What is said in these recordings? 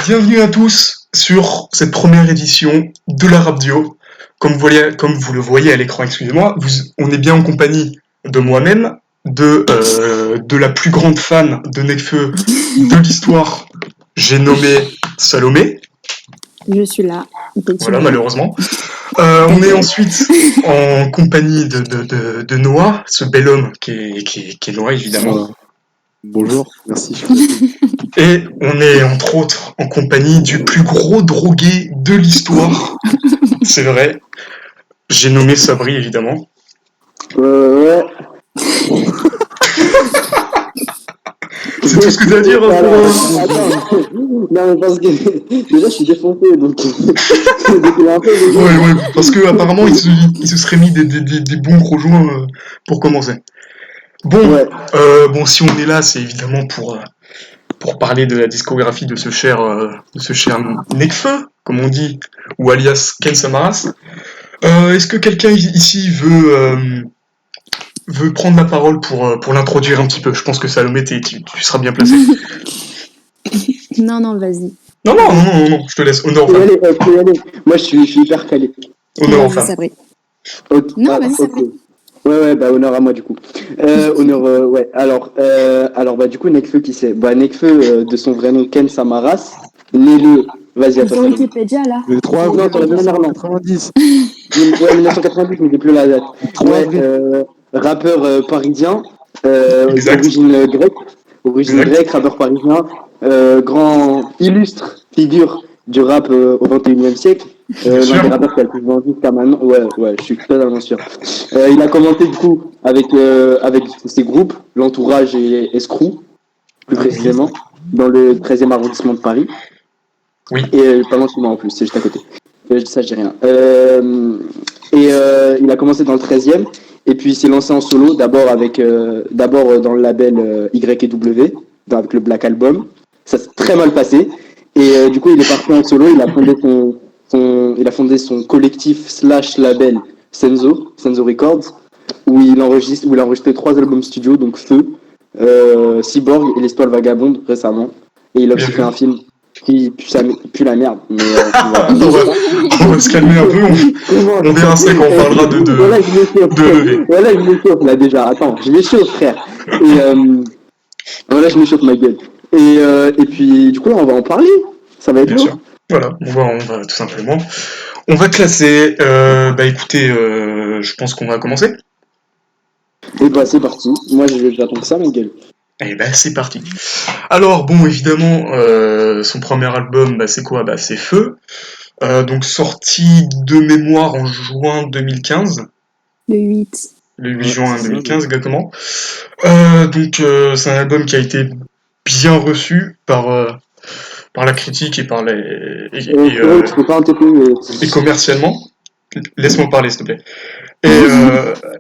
bienvenue à tous sur cette première édition de la radio. Comme vous le voyez à l'écran, excusez-moi, on est bien en compagnie de moi-même, de la plus grande fan de Nekfeu de l'histoire, j'ai nommé Salomé. Je suis là, Voilà, effectivement. malheureusement. On est ensuite en compagnie de Noah, ce bel homme qui est Noah, évidemment. Bonjour, merci. Et on est entre autres en compagnie du plus gros drogué de l'histoire. C'est vrai. J'ai nommé Sabri, évidemment. Ouais. C'est tout ce que tu as à dire Attends, non mais parce que déjà je suis défoncé donc Ouais, parce que apparemment il se serait mis des bons gros joints pour commencer. Bon, ouais. bon, si on est là, c'est évidemment pour parler de la discographie de ce cher Nekfeu, comme on dit, ou alias Ken Samaras. Est-ce que quelqu'un ici veut prendre la parole pour l'introduire un petit peu? Je pense que Salomé, tu seras bien placé. Non, vas-y. Non, je te laisse. Honneur aux Faut y femmes. aller, faut y aller. Moi je suis hyper calé. Honneur aux Vas-y, femmes. Sabri. Ok. Non, vas-y, Sabri. Ok. Ouais, bah honneur à moi du coup. Ouais. Alors bah du coup Nekfeu qui c'est? Bah Nekfeu de son vrai nom Ken Samaras, né le. Vas-y à toi. Sur Wikipédia, là. Le 3 Non, avril sur la dernière, non. 1990. Ouais, 1990, mais j'ai plus la date. 3 Ouais, avril. rappeur parisien, Exact. d'origine grecque. Origine Exact. grecque, rappeur parisien, grand, illustre figure du rap au XXIe siècle. Bien L'un sûr. des rappeurs qui a le plus vendu jusqu'à maintenant. Ouais, je suis totalement sûr. Il a commencé du coup avec ses groupes, l'entourage et Escrew, plus précisément, dans le 13e arrondissement de Paris. Oui. Et pas loin de chez moi en plus, c'est juste à côté. Ça, je dis rien. Il a commencé dans le 13e, et puis il s'est lancé en solo, d'abord dans le label Y&W, avec le Black Album. Ça s'est très mal passé. Et du coup, il est parti en solo, il a fondé son collectif / label Senzo Records, où il a enregistré 3 albums studio, donc Feu, Cyborg et L'Histoire Vagabonde récemment. Et il a aussi Bien fait vu. un film qui pue la merde. Mais voilà. On va se calmer un peu. On verra ça quand on parlera de Voilà, je m'échauffe. EV. Voilà, je m'échauffe là déjà. Attends, je m'échauffe, frère. Et voilà, je m'échauffe ma gueule. Et puis, du coup, là, on va en parler. Ça va être Bien lourd. sûr. Voilà, on va tout simplement. On va classer. Bah écoutez, je pense qu'on va commencer. Et bah, c'est parti. Moi, j'attends que ça, ma gueule. Et bah c'est parti. Alors bon, évidemment, son premier album, bah c'est quoi? Bah c'est Feu. Donc sorti de mémoire en juin 2015. Le 8. Le 8 Ouais, juin c'est ça, 2015 exactement. Donc c'est un album qui a été bien reçu par la critique et par les Frérot, tu peux pas interrompre. et commercialement. Laisse-moi parler s'il te plaît.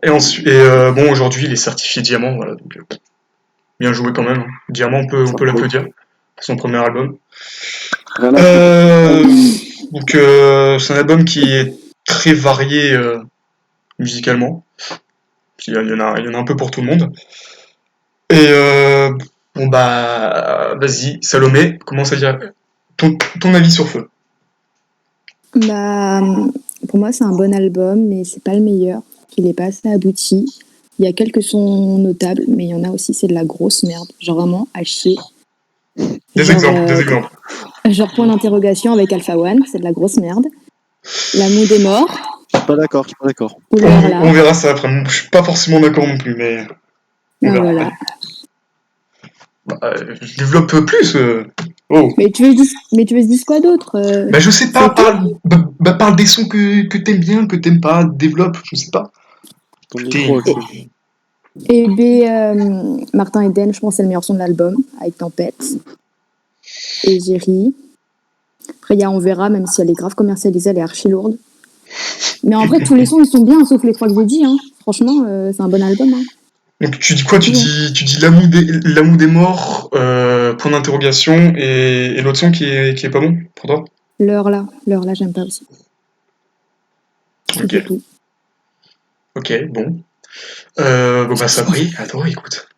Et ensuite bon aujourd'hui il est certifié diamant, voilà, donc bien joué quand même. Diamant, on peut l'applaudir pour son premier album. Voilà. Donc c'est un album qui est très varié musicalement. Il y en a un peu pour tout le monde. Et bon bah vas-y Salomé, commence à dire ton avis sur Feu. Bah, pour moi, c'est un bon album, mais c'est pas le meilleur. Il est pas assez abouti. Il y a quelques sons notables, mais il y en a aussi, c'est de la grosse merde. Genre vraiment à chier. Des exemples. Genre point d'interrogation avec Alpha One, c'est de la grosse merde. La moue des morts. Je suis pas d'accord. Couleur là. On verra ça après. Je suis pas forcément d'accord non plus, mais on verra. Voilà. Je développe plus. Oh. Mais tu veux que je dise quoi d'autre Bah je sais pas, parle des sons que t'aimes bien, que t'aimes pas, développe, je sais pas. Ton micro, Axel. Et Martin Eden, je pense que c'est le meilleur son de l'album, avec Tempête. Et Jerry. Après, il y a On Verra, même si elle est grave commercialisée, elle est archi lourde. Mais en vrai, tous les sons, ils sont bien, sauf les 3 que j'ai dit. Hein. Franchement, c'est un bon album. Hein. Donc tu dis quoi? Tu dis l'amour des morts, point d'interrogation, et l'autre son qui est pas bon pour toi? L'heure là, j'aime pas aussi. Ok. C'est tout. Ok, bon. Bon bah Sabri, à toi, écoute.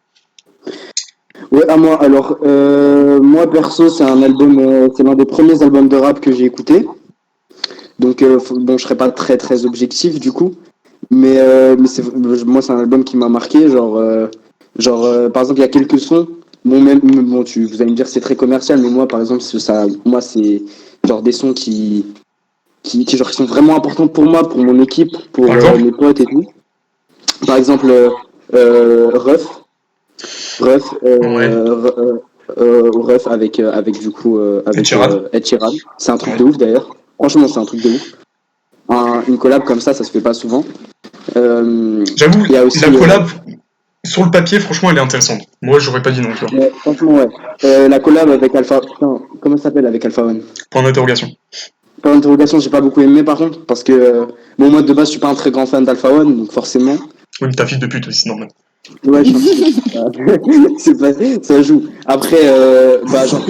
Ouais, à moi. Alors, moi perso, c'est un album, c'est l'un des premiers albums de rap que j'ai écouté. Donc, bon, je serais pas très très objectif du coup, mais moi, c'est un album qui m'a marqué. Par exemple, il y a quelques sons. Bon, bon, vous allez me dire c'est très commercial, mais moi, par exemple, moi, c'est genre des sons genre, qui sont vraiment importants pour moi, pour mon équipe, pour Par exemple mes potes et tout. Par exemple, Ruff. Ref, Ouais. Ref avec du coup Ed Sheeran. Ed Sheeran. C'est un truc Ouais. de ouf d'ailleurs. Franchement, c'est un truc de ouf. Une collab comme ça se fait pas souvent. J'avoue, Il y a aussi, la collab, sur le papier, franchement, elle est intéressante. Moi, j'aurais pas dit non, tu vois. franchement, ouais. La collab avec Alpha. Putain, comment ça s'appelle avec Alpha One? Point d'interrogation. Pour l'interrogation, j'ai pas beaucoup aimé par contre, parce que bon, moi de base, je suis pas un très grand fan d'Alpha One, donc forcément. Oui, mais ta fille de pute, oui, c'est normal. Ouais, je c'est pas, ça joue. Après, genre,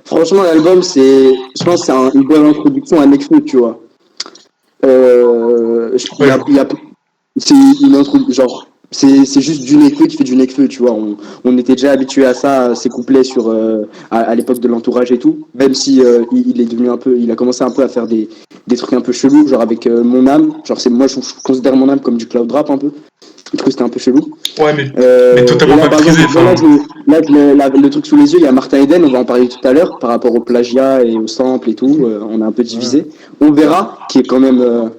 franchement, l'album, je pense, que c'est une bonne introduction à Nekfeu, tu vois. C'est une introduction, genre, c'est juste du Nekfeu qui fait du Nekfeu, tu vois. On était déjà habitué à ça, à ses couplets à l'époque de l'entourage et tout. Même si il est devenu il a commencé un peu à faire des trucs un peu chelous, genre avec Mon Âme. Genre, moi, je considère Mon Âme comme du cloud rap un peu. Je trouve que c'était un peu chelou. Ouais, mais totalement là, pas maîtrisé. Le truc sous les yeux, il y a Martin Eden, on va en parler tout à l'heure, par rapport au plagiat et au sample et tout. On est un peu divisé. On verra, qui est quand même,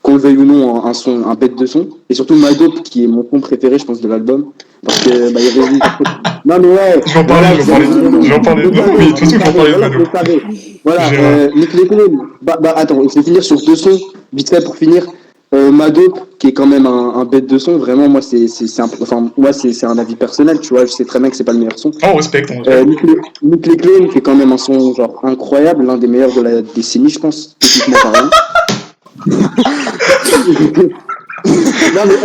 qu'on le veuille ou non, un bête de son. Et surtout Madope, qui est mon son préféré, je pense, de l'album. Parce que, il y avait une... Non, mais ouais. Je vais en parler. Non, mais de toute façon, je vais en parler de Madope. Voilà, Nick Leclerc. Attends, je vais finir sur deux sons, vite fait pour finir. Madope, qui est quand même un bête de son, vraiment, moi, c'est un avis personnel, tu vois, je sais très bien que c'est pas le meilleur son. On respecte. Nick Leclerc, qui est quand même un son, genre, incroyable, l'un des meilleurs de la décennie, je pense, techniquement parlant. Non, mais,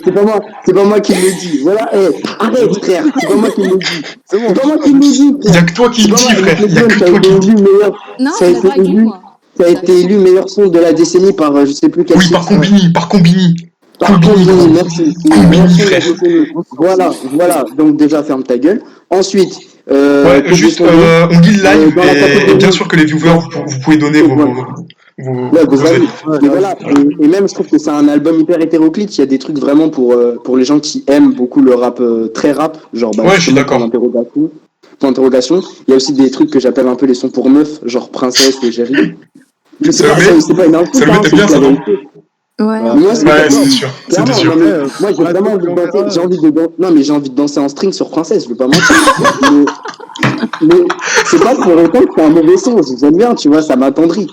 c'est pas moi qui le dis. Voilà, arrête, frère, c'est pas moi qui le dis. C'est pas moi qui le dis. Il y a que toi qui le dis, frère. Il y a que toi qui le dis. Non, je suis d'accord avec lui, moi. Ça a été élu meilleur son de la décennie par je sais plus quel Oui, titre. par Combini. Par Combini, merci. Combini, frère. Voilà, donc déjà ferme ta gueule. Ensuite, Ouais, juste, on dit le live, dans la catégorie- et bien sûr que les viewers, vous pouvez donner vos vos avis. Mais voilà, et même je trouve que c'est un album hyper hétéroclite. Il y a des trucs vraiment pour les gens qui aiment beaucoup le rap, très rap, genre Ouais, je suis d'accord. Pour l'interrogation. Il y a aussi des trucs que j'appelle un peu les sons pour meufs, genre Princesse et Jerry. Mais c'est pas une insulte, ça le mettait bien, ça, non? Ouais. Moi, c'était sûr. C'était sûr. Moi, j'ai vraiment envie de danser. J'ai envie de danser en string sur Princesse, je veux pas mentir. mais c'est pas pour autant que c'est un mauvais son. J'aime bien, tu vois, ça m'attendrit.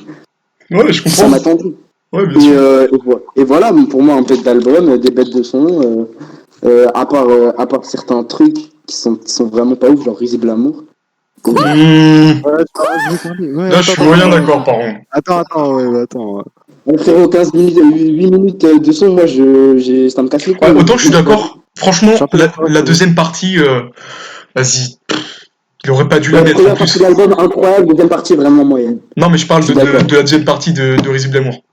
Ouais, je comprends. Ça m'attendrit. Ouais, bien sûr. Et voilà, pour moi, un peu d'album, des bêtes de son, à part certains trucs qui sont vraiment pas ouf, genre Risible Amour. Là, je suis moyen d'accord, par contre. Attends. Frérot, 15 minutes, 8 minutes de son, moi, ça me casse les couilles. Ouais, autant je suis d'accord. Franchement, la deuxième partie, vas-y. Il aurait pas dû la mettre en Première plus. partie de l'album, incroyable, deuxième partie, vraiment moyenne. Non, mais je parle de la deuxième partie de Risible Amour.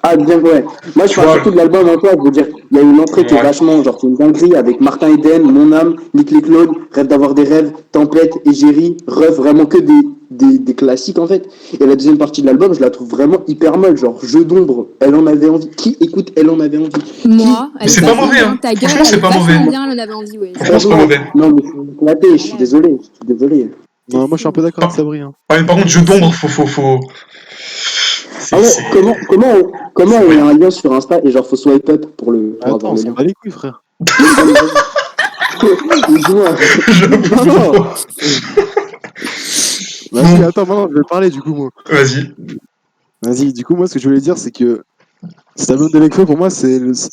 Ah, bien, ouais. Moi, je parle surtout de l'album en toi, je veux dire, il y a une entrée qui est vachement, genre, c'est une dinguerie avec Martin Eden, Mon Âme, Nick Leclerc, Rêve d'avoir des rêves, Tempête, Égérie, Rêve, vraiment que des classiques, en fait. Et la deuxième partie de l'album, je la trouve vraiment hyper molle, genre, Jeu d'ombre, Elle en avait envie. Qui écoute Elle en avait envie? Moi, mais c'est pas mauvais, hein. Franchement, c'est pas mauvais. Bien, elle en avait envie, ouais. Franchement, c'est pas mauvais. Non, mais c'est éclaté, je suis désolé. Non, moi je suis un peu d'accord avec Sabri. Hein. Ouais, mais par contre, Jeu d'ombre, faut... Ah ouais, comment on a un lien sur Insta et genre faut swipe up pour Attends, on s'en bat les couilles, frère. Vas-y, attends, maintenant je vais parler du coup, moi. Vas-y, du coup, moi ce que je voulais dire, c'est que cet album de Nekfeu, pour moi,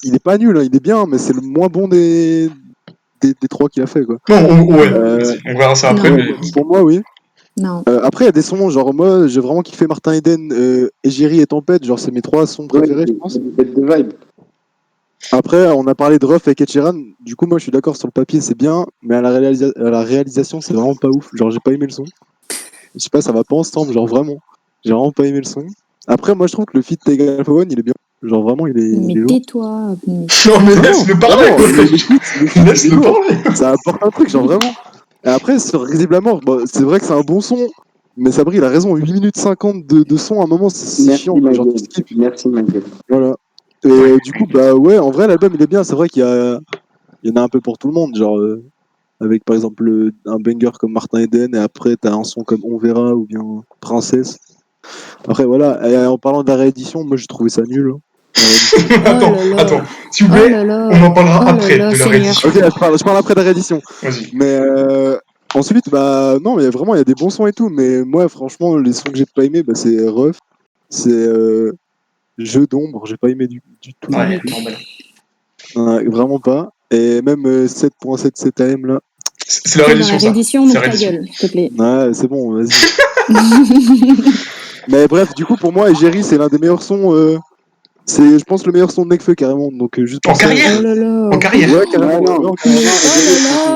il est pas nul, hein, il est bien, mais c'est le moins bon des trois qu'il a fait, quoi. Non, on verra ça après, mais... Pour moi, oui. Non. Après, il y a des sons, genre moi, j'ai vraiment kiffé Martin Eden, Égérie et Tempête, genre c'est mes trois sons préférés, je pense. De vibe. Après, on a parlé de Ruff avec Ed Sheeran, du coup, moi je suis d'accord, sur le papier c'est bien, mais à la réalisation, c'est vraiment pas ouf. Genre, j'ai pas aimé le son. Je sais pas, ça va pas ensemble, genre vraiment. J'ai vraiment pas aimé le son. Après, moi je trouve que le feat Tega Alpha One, il est bien. Genre vraiment, il Mais est lourd. tais-toi. Non, mais laisse-le parler, vraiment, laisse-le parler. Ça apporte un truc, genre vraiment. Et après, sur Risiblement, bon, c'est vrai que c'est un bon son, mais Sabri, il a raison, 8 minutes 50 de son, à un moment, c'est Merci, chiant, quoi, genre tu Michael. skips. Merci, Michael. Voilà. Et du coup, bah ouais, en vrai, l'album, il est bien. C'est vrai il y en a un peu pour tout le monde, genre avec par exemple un banger comme Martin Eden, et après, t'as un son comme On Verra ou bien Princesse. Après, voilà, et en parlant de la réédition, moi, j'ai trouvé ça nul. Hein, la réédition. Attends, là là. attends, s'il vous Oh plaît, là là. on en parlera Oh là après là, de la Seigneur. réédition. Ok, je parle après de la réédition. Vas-y. Mais ensuite, bah non, mais vraiment, il y a des bons sons et tout. Mais moi, franchement, les sons que j'ai pas aimé, bah, c'est Rough, c'est Jeu d'ombre, j'ai pas aimé du tout. Ouais, normal. Vraiment pas. Et même 7.77 AM là. C'est la C'est dans réédition, la ça. réédition, C'est donc la ta réédition. gueule, s'il te plaît. Ouais, c'est bon, vas-y. Mais bref, du coup, pour moi, Egérie, c'est l'un des meilleurs sons. C'est, je pense, le meilleur son de Nekfeu carrément. Donc, juste pour En ça. carrière Oh là là. En carrière. Ouais, carrément. Ouais, non. Ouais, Oh carrément. là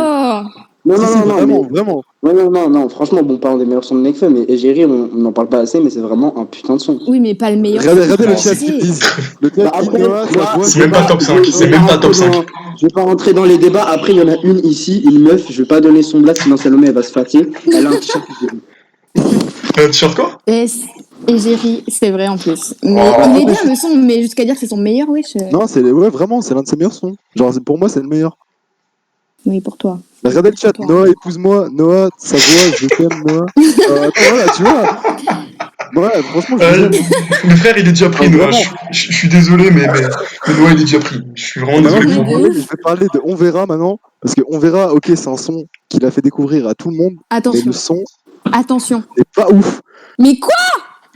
là. Non, Si, non, si, non, non, vraiment, mais... vraiment. Ouais, non, franchement, bon, parlant des meilleurs sons de Nekfeu, mais Egérie, on n'en parle pas assez, mais c'est vraiment un putain de son. Oui, mais pas le meilleur Regardez son. le Non, chat c'est- qui disent. Le Bah chat qui après, Noah, sa moi, voix, C'est même pas top 5, c'est même pas top 5. Je vais pas rentrer dans les débats. Après, il y en a une ici, une meuf, je vais pas donner son blast, sinon Salomé, elle va se fatiguer. Elle a un t-shirt Egérie. T-shirt quoi Et j'ai ri, c'est vrai en plus. Mais Oh. il est bien le son, mais jusqu'à dire que c'est son meilleur, wesh. Non, ouais, vraiment, c'est l'un de ses meilleurs sons. Genre, pour moi, c'est le meilleur. Oui, pour toi. Mais regardez le chat. Pour toi. Noah, épouse-moi. Noah, sa voix, je t'aime, Noah. Attends, voilà, tu vois. Ouais, franchement, je vous aime. Le frère, il est déjà pris, Ah, Noah. vraiment. Je suis désolé, mais Noah, il est déjà pris. Je suis vraiment Maintenant, désolé Mais pour de vous. ouf. je vais parler de On Verra maintenant. Parce que On Verra, ok, c'est un son qu'il a fait découvrir à tout le monde. Mais Attention, le son attention. est pas ouf. Mais quoi?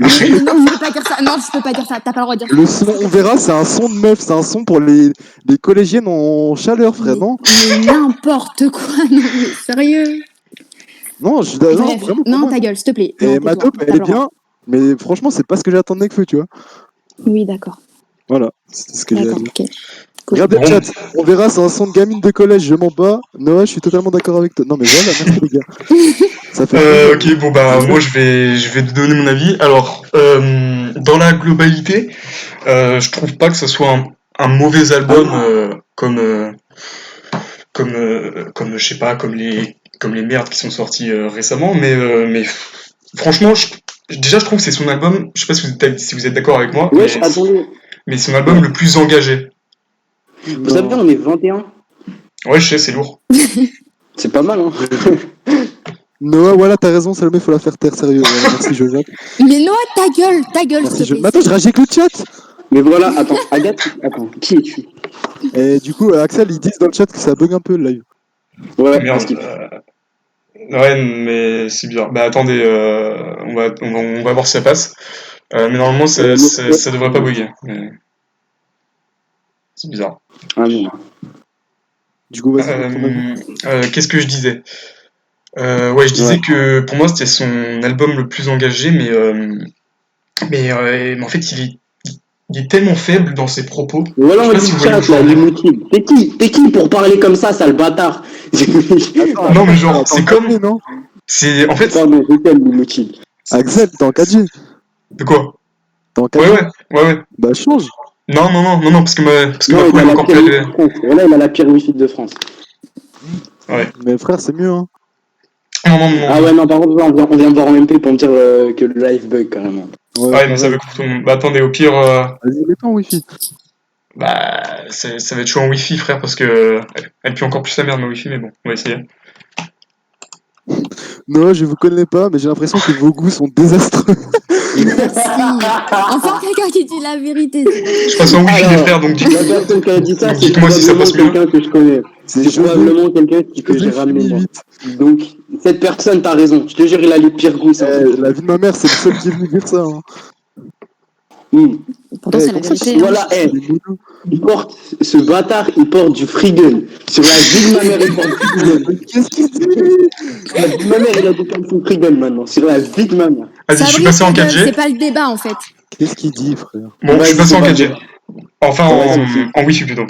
Non, je peux pas dire ça. Non, je peux pas dire ça. T'as pas le droit de dire ça. Le son On Verra, c'est un son de meuf. C'est un son pour les collégiennes en chaleur, frère, non? Mais n'importe quoi. Non, mais sérieux. Non, je suis d'accord. Bref, Vraiment, pour non, moi, ta gueule, s'il te plaît. Et Non, ma tais-toi. dope, T'as elle est pas le droit. bien. Mais franchement, c'est pas ce que j'attends de Nekfeu, tu vois. Oui, d'accord. Voilà, c'est ce que j'ai à D'accord, dire. ok. Cool. Regardez Bon. le chat, On Verra, c'est un son de gamine de collège, je m'en bats. Noah, je suis totalement d'accord avec toi. Non mais voilà, merci les gars. Ça fait plaisir. Ok, bon bah moi je vais te donner mon avis. Alors, dans la globalité, je trouve pas que ce soit un mauvais album comme je sais pas, comme les merdes qui sont sorties récemment, mais franchement, déjà je trouve que c'est son album. Je sais pas si vous êtes d'accord avec moi, Wesh, attendez. mais c'est son album le plus engagé. Vous savez, on est 21. Ouais, je sais, c'est lourd. C'est pas mal, hein. Noah, voilà, t'as raison, Salomé, faut la faire taire, sérieux. Voilà, merci, Joseph. Mais Noah, ta gueule, Merci, s'il te plaît. Mais attends, je réagis avec le chat. Mais voilà, attends, Agathe, attends, qui es-tu? Et du coup, Axel, ils disent dans le chat que ça bug un peu le live. Ouais, Merde. parce qu'il... Ouais, mais c'est bizarre. Bah attendez, on va voir si ça passe. Mais normalement, ça devrait pas bugger. Mais c'est bizarre. Ah non. Du coup, vas-y, donne ton avis. Qu'est-ce que je disais Ouais, je disais que pour moi, c'était son album le plus engagé, mais en fait, il est tellement faible dans ses propos. Voilà, Je sais on pas dit si vous le voyez où chat, je veux là, en venir. l'inutile. T'es qui pour parler comme ça, sale bâtard? Non, mais genre, T'es en c'est comme. 4G, non? C'est. En fait. Pardon, je t'aime, l'inutile. Axel, t'es en 4G. De quoi T'es en 4G. Ouais. Bah, change. Non, parce que ma Non, couille il est a la encore pire plus wifi élevée. de France. Voilà, il a la pire wifi de France. Mais frère, c'est mieux, hein. Non. Ah ouais, non, par contre, on vient de voir en MP pour me dire que le live bug, carrément. Ouais, mais ça veut pour tout le monde. Bah attendez, au pire, Vas-y, mets-toi en wifi. bah ça va être chaud en wifi, frère, parce que elle pue encore plus la merde ma wifi, mais bon, on va essayer. Non, je vous connais pas, mais j'ai l'impression que vos goûts sont désastreux. Merci. Enfin, quelqu'un qui dit la vérité. Je passe en wifi, Alors, les frères, donc La personne qui a dit ça, c'est dites-moi si ça probablement passe mieux. quelqu'un que je connais. C'est C'est probablement quelqu'un que j'ai Joseph ramené Fumi, moi. vite. Donc, cette personne, t'as raison. Je te jure, il a les pires goûts. Ça. La vie de ma mère, c'est le seul qui est venu dire ça. Hein. Pourtant, c'est la comme ça, vérité. tu- Voilà, il porte, ce bâtard, il porte du Freegun. Sur la vie de ma mère, il porte du Freegun. Qu'est-ce qu'il dit? Sur la vie de ma mère, il a des caleçons Freegun maintenant. Sur la vie de ma mère. Vas-y, je suis Sabri, passé en ta gueule, 4G. c'est pas le débat en fait. Qu'est-ce qu'il dit, frère? Bon, je suis Vas-y, passé en c'est pas 4G. vrai. Enfin, Vas-y. en wifi plutôt.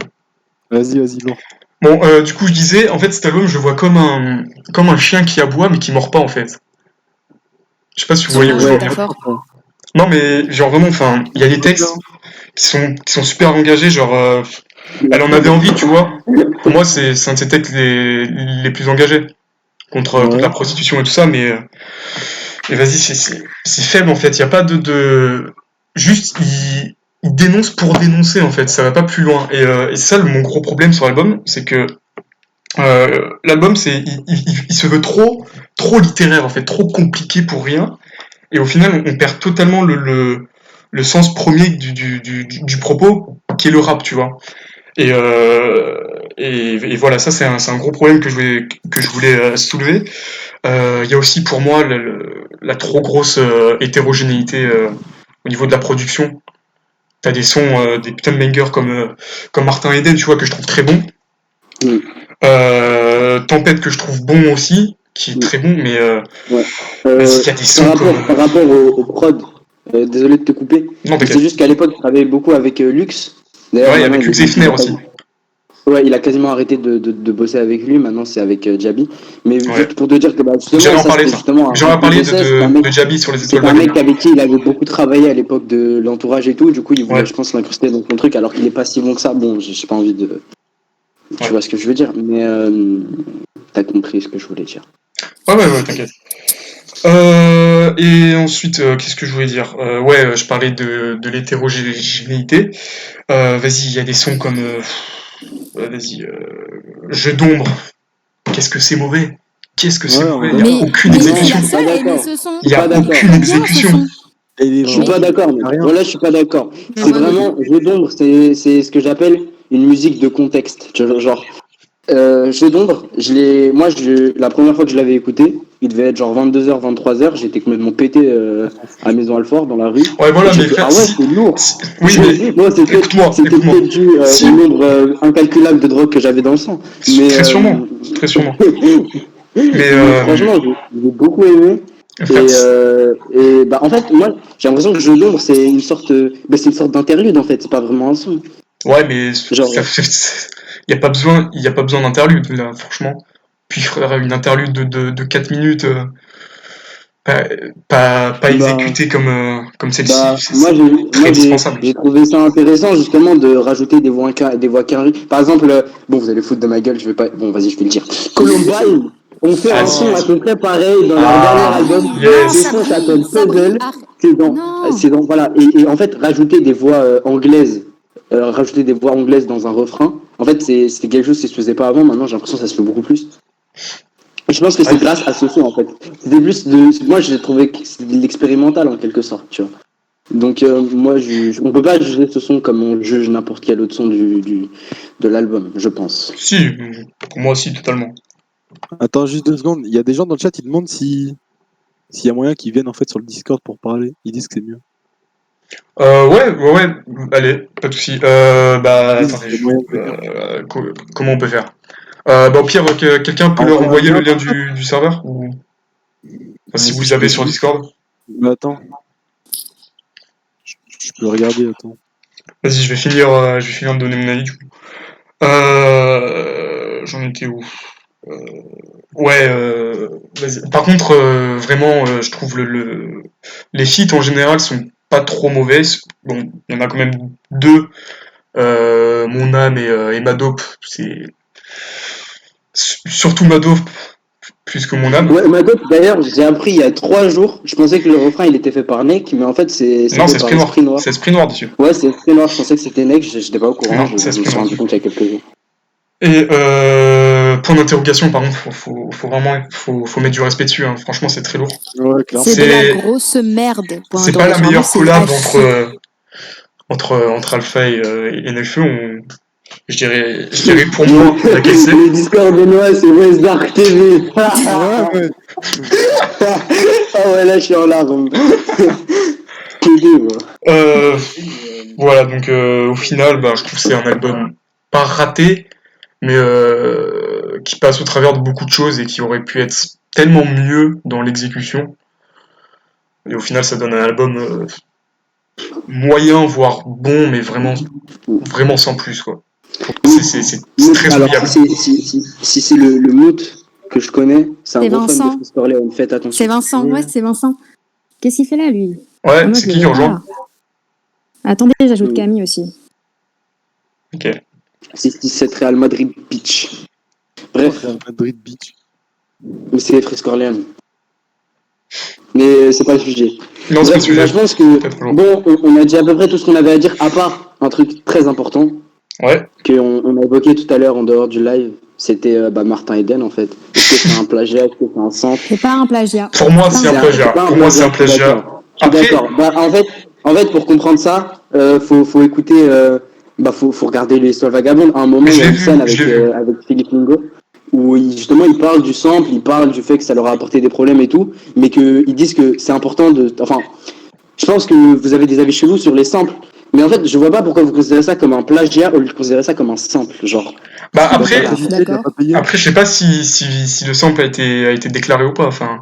Vas-y, lourd. Bon, du coup, je disais, en fait, cet album, je le vois comme un chien qui aboie, mais qui mord pas, en fait. Je sais pas si vous voyez où je veux Ouais, en venir. d'accord. Non, mais genre vraiment, enfin, il y a des textes qui sont super engagés, genre, elle en avait envie, tu vois. Pour moi, c'est un de ses textes les plus engagés contre la Ouais. prostitution et tout ça, mais vas-y, c'est faible en fait. Il y a pas juste, il dénonce pour dénoncer en fait. Ça va pas plus loin. Et c'est ça mon gros problème sur l'album, c'est que l'album, il se veut trop littéraire en fait, trop compliqué pour rien. Et au final, on perd totalement le sens premier du propos, qui est le rap, tu vois. Et, euh, et voilà, ça c'est un gros problème que je voulais soulever. Il y a aussi pour moi la trop grosse hétérogénéité au niveau de la production. T'as des sons, des putains de bangers comme Martin Eden, tu vois, que je trouve très bon. Mm. Tempête que je trouve bon aussi, qui est très bon, mais Ouais. vas-y, il y a des sons Par rapport au prod, désolé de te couper, Non, mais c'est t'inquiète. juste qu'à l'époque, je travaillais beaucoup avec Lux. D'ailleurs, Ouais, il y maintenant, avait Xefner aussi. Ouais, il a quasiment arrêté de bosser avec lui, maintenant c'est avec Jabi. Mais Ouais. juste pour te dire que bah, justement, J'allais en ça parler, c'était ça. justement J'aurais un parlé process, c'est un de mec, Jabi sur les c'est étoiles un mec d'Abel. avec qui il avait beaucoup travaillé à l'époque de l'entourage et tout, du coup il voulait, Ouais. je pense, l'incruster dans son truc, alors qu'il est pas si bon que ça. Bon, j'ai pas envie de. Tu Ouais. vois ce que je veux dire, mais t'as compris ce que je voulais dire. Ouais, t'inquiète. Et ensuite, qu'est-ce que je voulais dire? Ouais, je parlais de l'hétérogénéité. Vas-y, il y a des sons comme, vas-y, Jeu d'ombre. Qu'est-ce que c'est mauvais? Qu'est-ce que c'est Ouais, mauvais? on Il y a Mais, aucune mais Non, c'est je exécution. la suis pas seule à aimer d'accord. ce son. Il y a Pas d'accord. aucune Il est bien ce exécution. son. Et il est Je suis Mais- pas d'accord, mec. rien. Voilà, je suis pas d'accord. Non, C'est ouais, vraiment Jeu d'ombre, c'est ce que j'appelle une musique de contexte. Genre, Jeu d'ombre, la première fois que je l'avais écouté, il devait être genre 22h, 23h, j'étais complètement pété à Maison Alfort dans la rue. Ouais, Et voilà, j'ai mais fait, frère, ah ouais, c'est lourd. oui, mais Bon, écoute-moi. c'était peut-être dû Si, au nombre incalculable de drogue que j'avais dans le sang. Mais, très sûrement, très sûrement. Mais, mais franchement, j'ai beaucoup aimé. frère, Et bah, en fait, moi, j'ai l'impression que Jeu d'ombre, c'est une sorte d'interlude, en fait. C'est pas vraiment un son. ouais, mais Genre, il y a pas besoin d'interlude, là, franchement. Puis, frère, une interlude de 4 minutes, pas, pas bah, exécutée comme celle-ci, moi, c'est très dispensable. j'ai trouvé ça intéressant, justement, de rajouter des voix carrées. Par exemple, bon, vous allez foutre de ma gueule, je vais pas, bon, vas-y, je vais le dire. Columbine ont fait Ah, un si. son à peu près pareil dans leur dernier Ah, album. Oui, non, yes. Le son s'appelle Puzzle. Arrête. C'est Non. dans, voilà. Et en fait, rajouter des voix anglaises, rajouter des voix anglaises dans un refrain, en fait, c'était quelque chose qui se faisait pas avant. Maintenant, j'ai l'impression que ça se fait beaucoup plus. Et je pense que c'est Ouais. grâce à ce son, en fait. Moi, j'ai trouvé que c'était de l'expérimental, en quelque sorte, tu vois. Donc, moi, on peut pas juger ce son comme on juge n'importe quel autre son de l'album, je pense. Si, pour moi aussi, totalement. Attends juste 2 secondes. Il y a des gens dans le chat, ils demandent s'il y a moyen qu'ils viennent en fait sur le Discord pour parler. Ils disent que c'est mieux. Ouais, allez, pas de soucis. Bah, Oui, attendez, il y a moyen de venir. comment on peut faire? Bah, au pire, quelqu'un peut leur Envoie un envoyer le lien. lien du serveur? Ou... Enfin, si Si vous je avez peux- sur Discord. Mais attends. Je peux regarder, attends. Vas-y, je vais finir de donner mon avis, du coup. J'en étais où? Euh, ouais, vas-y. Par contre, vraiment, je trouve les feats en général sont pas trop mauvais. Bon, il y en a quand même deux. Mon âme et Madope, c'est surtout Madope plus que mon âme. Ouais, Madop, d'ailleurs, j'ai appris il y a 3 jours. Je pensais que le refrain il était fait par Nick, mais en fait, c'est Non, fait c'est par Esprit Noir. Esprit Noir. C'est Esprit Noir dessus. Ouais, c'est Esprit Noir. Je pensais que c'était Nick, j'étais pas au courant. Non, Je c'est me Esprit suis Noir rendu dessus. compte il y a quelques jours. Et point d'interrogation, par contre, faut vraiment faut mettre du respect dessus. Hein. Franchement, c'est très lourd. Ouais, clairement. C'est de la C'est grosse merde. Point c'est pas la d'interrogation. meilleure C'est collab à entre chier. entre Alpha et Nekfeu. Je dirais pour moi laquelle c'est. Le Discord de Noah, c'est West Dark TV. Ouais, ouais. Ah ouais, là, je suis en larmes. TV, moi. Voilà, donc au final, bah, je trouve que c'est un album pas raté, mais qui passe au travers de beaucoup de choses et qui aurait pu être tellement mieux dans l'exécution. Et au final, ça donne un album moyen, voire bon, mais vraiment sans plus, quoi. C'est très Alors, oubliable. si c'est le mood que je connais, c'est un C'est gros fan de Vincent. Chris Corleone, faites attention. C'est Vincent. Ouais, c'est Vincent. Qu'est-ce qu'il fait là, lui? Ouais, Moi, c'est je qui le rejoint? Attendez, j'ajoute Camille aussi. Ok. 6-7 Real Madrid Beach. Bref, Real Madrid Beach. mais c'est Fresco Orléans. Mais c'est pas le sujet. Non, c'est pas le Bref, bah, sujet. je pense que, Peut-être un jour. bon, on a dit à peu près tout ce qu'on avait à dire, à part un truc très important Ouais. qu'on a évoqué tout à l'heure en dehors du live. C'était Martin Eden, en fait. Est-ce que c'est un plagiat? Est-ce que c'est un centre? C'est pas un plagiat. Pour moi, c'est un plagiat. pas Pour moi, c'est un je suis plagiat. d'accord. Je suis Après, d'accord. Bah, en fait, pour comprendre ça, faut écouter, faut regarder l'histoire vagabonde. À un moment, mais il je y a l'ai une vu, scène je avec, l'ai vu. avec Philippe Mingo où justement il parle du sample, il parle du fait que ça leur a apporté des problèmes et tout, mais qu'ils disent que c'est important de. Enfin, je pense que vous avez des avis chez vous sur les samples. Mais en fait, je vois pas pourquoi vous considérez ça comme un plagiat au lieu de considérer ça comme un sample, genre. Bah Il a après, pas Je suis crédité, il a d'accord. pas payé. après, je sais pas si le sample a été déclaré ou pas. Enfin,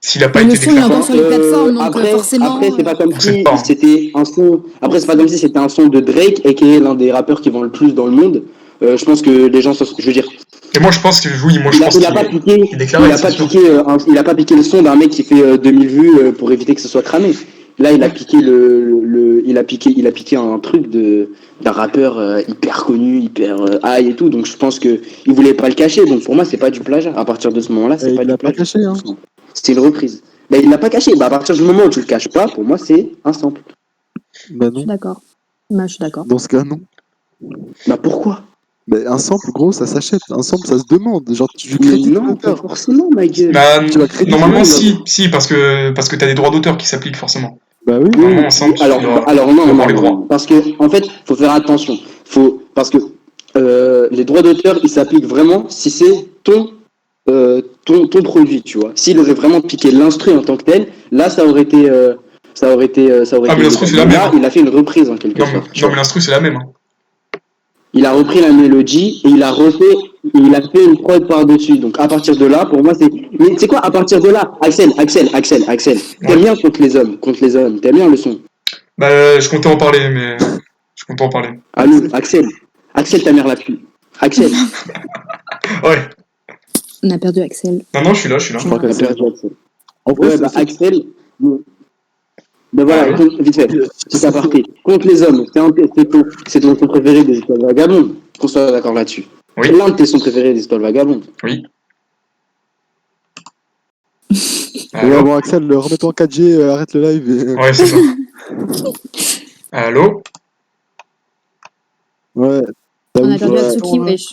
s'il a pas Mais le été son, il est déclaré. encore sur les plateformes, donc Après, forcément. c'est pas comme On sait si pas, hein. c'était un son. Après, c'est pas comme si c'était un son de Drake, et qui est l'un des rappeurs qui vend le plus dans le monde. Je pense que les gens, je veux dire, Et moi, je pense que oui, moi, je pense il a qu'il pas est piqué, déclaré, c'est sûr. il a pas piqué le son d'un mec qui fait 2000 vues pour éviter que ce soit cramé. Là, il a piqué il a piqué un truc d'un rappeur hyper connu, hyper high et tout. Donc, je pense que il voulait pas le cacher. Donc, pour moi, c'est pas du plagiat. À partir de ce moment-là, c'est Et pas il du l'a pas plagiat. caché, hein. C'est une reprise. Mais il l'a pas caché. Bah, à partir du moment où tu le caches pas, pour moi, c'est un sample. Bah Je non. suis d'accord. Moi, je suis d'accord. Dans ce cas, non. Bah, pourquoi? Mais un sample, gros, ça s'achète. Un sample, ça se demande. Genre, tu Mais crédites non, pas l'auteur. forcément, ma gueule. Bah, Tu vas créditer. normalement, Oui, si, parce que t'as des droits d'auteur qui s'appliquent forcément. Bah oui. Normalement, Oui, ensemble, tu alors dois non, avoir non, les droits. non, parce que en fait, faut faire attention. Parce que les droits d'auteur, ils s'appliquent vraiment si c'est ton produit, tu vois. S'il aurait vraiment piqué l'instru en tant que tel, là, ça aurait Ah, été mais l'instru, illégal. c'est la Mais même, là, hein. il a fait une reprise en quelque Non, sorte, tu non, mais vois. l'instru, c'est la même, hein. Il a repris la mélodie et il a fait une prod par-dessus. Donc à partir de là, pour moi, c'est. Mais c'est quoi à partir de là? Axel. Ouais. T'aimes bien contre les hommes. T'aimes bien le son. Bah, je comptais en parler, mais je comptais en parler. Allô, Axel, ta mère l'a pu. Axel, Ouais. On a perdu Axel. Non, je suis là, je suis là. Je crois t'as qu'Axel est perdu mort. Axel. En vrai, Ouais, bah Axel. Ben Ah, voilà, allô? vite fait, petit aparté. Contre les hommes, c'est ton son préféré des étoiles vagabondes. Qu'on soit d'accord là-dessus. Oui. C'est l'un de tes sons préférés des étoiles vagabondes. Oui. Ouais, Allô? bon, Axel, remets-toi en 4G, arrête le live. Ouais, c'est ça. Allô? Ouais. T'as On eu a une perdu connexion, Atsuki, là. wesh.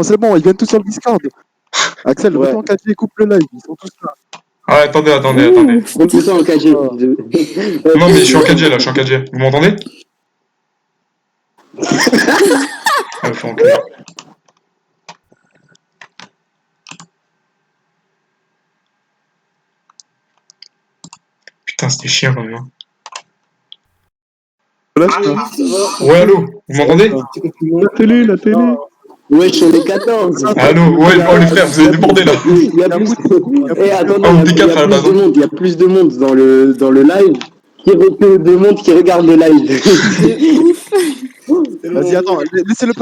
C'est bon, ils viennent tous sur le Discord. Axel, Ouais. remets-toi en 4G, coupe le live. Ils sont tous là. Ah, attendez. Ouh. Contre ça en 4G. Non, mais je suis en 4G, là, je suis en 4G. Vous m'entendez? Ah, faut enculer. Putain, c'était chiant, quand même, hein. Là, je Ouais, allô? Vous m'entendez? la télé. Ouais, je suis les 14. Allô? Ouais, oh, les frères, vous avez débordé, là. Il y a plus. Eh, attendez, Ah, on il y T4 a à la plus base, de hein. monde. Il y a plus de monde dans le live de monde qui regarde le live. Ouf. Vas-y, attends, laissez-le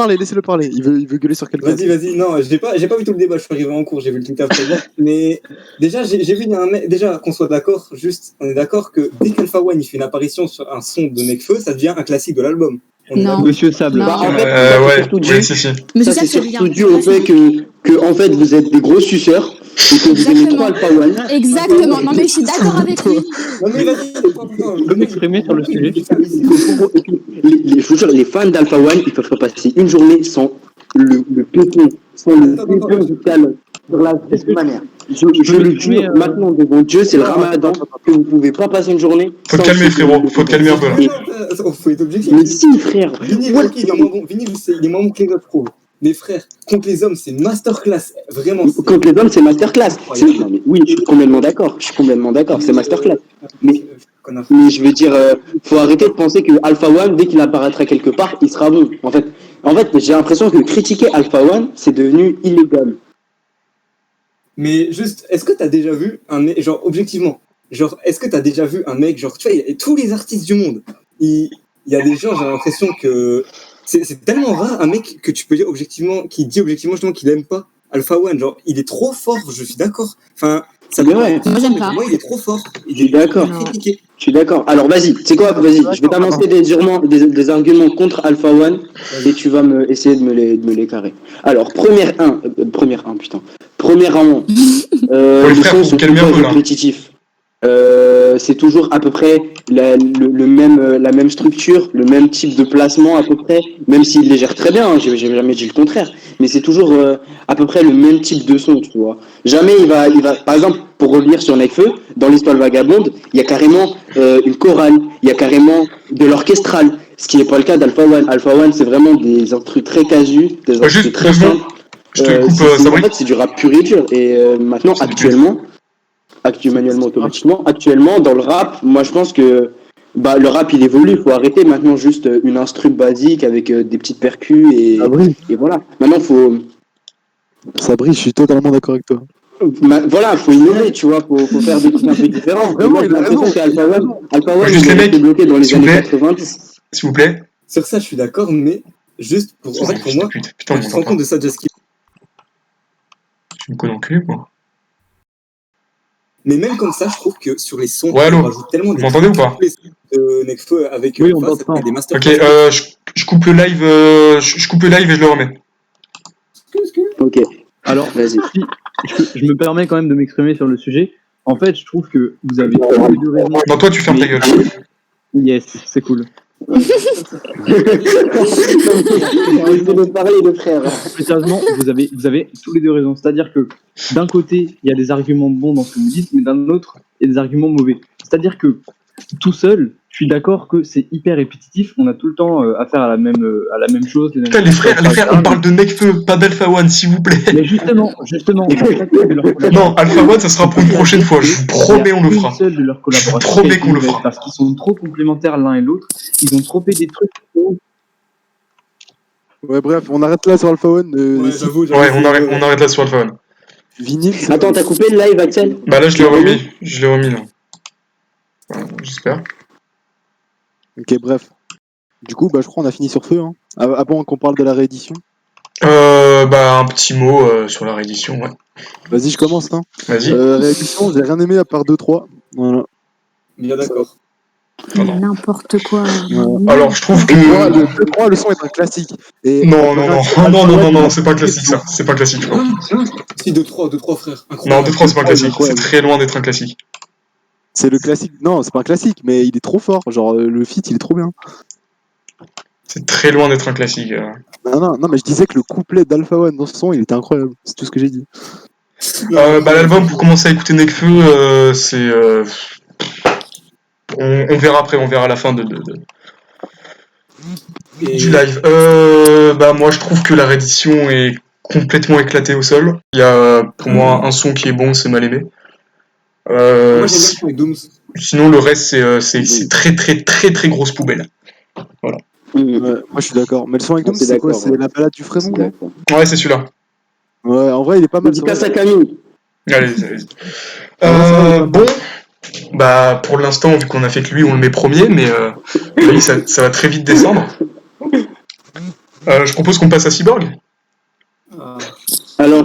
parler. Il veut gueuler sur quelqu'un. Vas-y, non, j'ai pas vu tout le débat, je suis arrivé en cours, j'ai vu le truc après. Mais déjà, j'ai vu un mec, déjà qu'on soit d'accord, juste, on est d'accord que dès qu'Alpha One il fait une apparition sur un son de Nekfeu, ça devient un classique de l'album. On est Non. d'accord. Monsieur Sable. Non. Bah, en fait, ça, c'est Ouais, surtout dû. ouais, si. Mais Ça, c'est c'est ça, c'est surtout bien. dû au fait que en fait, vous êtes des gros suceurs et que vous aimez trop Alpha One. Exactement. Non, mais je suis d'accord avec lui. Non, mais vas-y, Je peux m'exprimer sur le sujet. Je vous jure, les fans d'Alpha One, ils peuvent pas passer une journée sans le péton, sans le péton musical sur la vraie manière. Je le jure maintenant devant Dieu, c'est le ramadan, que vous pouvez pas passer une journée. Faut te calmer, frérot. Faut te calmer un peu, là. Faut être objectif. Mais si, frère. Vinyle, Ouais. ok, il est moins bon. Vinyle, il est moins bon que les autres, pro. Mais frère, contre les hommes, c'est une masterclass. Vraiment. Contre les hommes, c'est masterclass. Non, mais oui, je suis complètement d'accord. C'est masterclass. Mais je veux dire, faut arrêter de penser que Alpha One, dès qu'il apparaîtra quelque part, il sera bon. En fait, j'ai l'impression que critiquer Alpha One, c'est devenu illégal. Mais juste, est-ce que t'as déjà vu un mec, genre objectivement, genre est-ce que t'as déjà vu un mec, genre tu vois, il y a tous les artistes du monde, il y a des gens, j'ai l'impression que c'est tellement rare un mec que tu peux dire objectivement, qui dit objectivement justement qu'il aime pas Alpha One, genre il est trop fort, je suis d'accord. Enfin, Ça Mais peut ouais. être Moi, j'aime mais pas. pour moi, il est trop fort. Je suis d'accord. Critiqué. Je suis d'accord. Alors vas-y, c'est quoi? Vas-y, je vais t'annoncer des arguments contre Alpha One et tu vas essayer de me les carrer. Alors, première 1, putain. Premièrement, les les frères, sons faut sont calmer un toujours peu, là. répétitifs. C'est toujours à peu près la même structure, le même type de placement à peu près, même s'il les gère très bien, hein, j'ai jamais dit le contraire, mais c'est toujours à peu près le même type de son, tu vois. Jamais il va, par exemple, pour revenir sur Nekfeu, dans l'histoire vagabonde, il y a carrément une chorale, il y a carrément de l'orchestral, ce qui n'est pas le cas d'Alpha One. Alpha One, c'est vraiment des instrus très casus, des instrus Juste très 2 secondes, simples. je te coupe, En Sabri. fait, c'est du rap pur et dur. Et maintenant, C'est du actuellement, manuellement, automatiquement, actuellement, dans le rap, moi, je pense que le rap, il évolue. Il faut arrêter maintenant juste une instru basique avec des petites percus et voilà. Maintenant, Sabri, je suis totalement d'accord avec toi. faut innover, tu vois. Faut faire des trucs un peu différents. Vraiment, Et moi, j'ai il a l'impression raison. qu'Alpha One, Juste il les est mecs, resté bloqué dans les s'il vous années plaît. 90. S'il vous plaît. Sur ça, je suis d'accord, mais juste pour. En fait, pour moi, Putain, quand on tu te rends m'entend compte pas. de ça, Jaski. Tu me connais enculé, quoi. Mais même comme ça, je trouve que sur les sons, Ouais, allô. on rajoute tellement Vous m'entendez ou pas? les sons de Nekfeu avec Oui, on Alpha, ça t'entend. fait des master Ok, classes. je coupe le live, je coupe le live et je le remets. Ok, Alors, vas-y. je me permets quand même de m'exprimer sur le sujet. En fait, je trouve que vous avez tous les deux raison. Non, toi, tu fermes ta gueule. Yes, c'est cool. Arrêtez de parler de frère. Plus sérieusement, vous avez tous les deux raison. C'est-à-dire que d'un côté, il y a des arguments bons dans ce que vous dites, mais d'un autre, il y a des arguments mauvais. C'est-à-dire que tout seul, je suis d'accord que c'est hyper répétitif. On a tout le temps affaire à la même chose. Putain, les frères, on parle de Nekfeu, pas d'Alpha One, s'il vous plaît. Mais justement, Non, Alpha One, ça sera pour une prochaine fois. Je vous promets, on le fera. Une seule de leur collaboration. Je vous promets qu'on le fera. Parce qu'ils sont trop complémentaires l'un et l'autre. Ils ont trop fait des trucs. Ouais, bref, on arrête là sur Alpha One. Ouais, j'avoue. Ouais, on arrête là sur Alpha One. Vinyle. Attends, t'as coupé le live, Axel? Bah là, je l'ai remis. Là. J'espère. Ok, bref. Du coup, je crois qu'on a fini sur feu. Hein. Avant qu'on parle de la réédition. Un petit mot sur la réédition, ouais. Vas-y, je commence. Hein. Vas-y. Réédition, j'ai rien aimé à part 2-3. Voilà. Bien d'accord. N'importe quoi. Alors, je trouve que... Le 2-3, le son est un classique. Et Non, c'est pas classique, ça. C'est pas classique, je crois. Si, 2-3, frère. Non, 2-3, c'est pas classique. C'est très loin d'être un classique. C'est le classique. Non, c'est pas un classique, mais il est trop fort. Genre, le feat, il est trop bien. C'est très loin d'être un classique. Non, mais je disais que le couplet d'Alpha One dans ce son, il était incroyable. C'est tout ce que j'ai dit. L'album, pour commencer à écouter Nekfeu, c'est... On verra après, on verra à la fin du live. Moi, je trouve que la réédition est complètement éclatée au sol. Il y a, pour moi, un son qui est bon, c'est Mal aimé. Moi, j'aime bien avec Dooms. Sinon, le reste, c'est très, très, très, très grosse poubelle. Voilà. Ouais, moi, je suis d'accord. Mais le son avec Doom, c'est quoi? C'est la balade du Frémont, là? Ouais, c'est celui-là. Ouais, en vrai, il est pas mal. Dédicace à Camille. Allez. Pour l'instant, vu qu'on a fait que lui, on le met premier, mais oui, ça va très vite descendre. Je propose qu'on passe à Cyborg. Alors,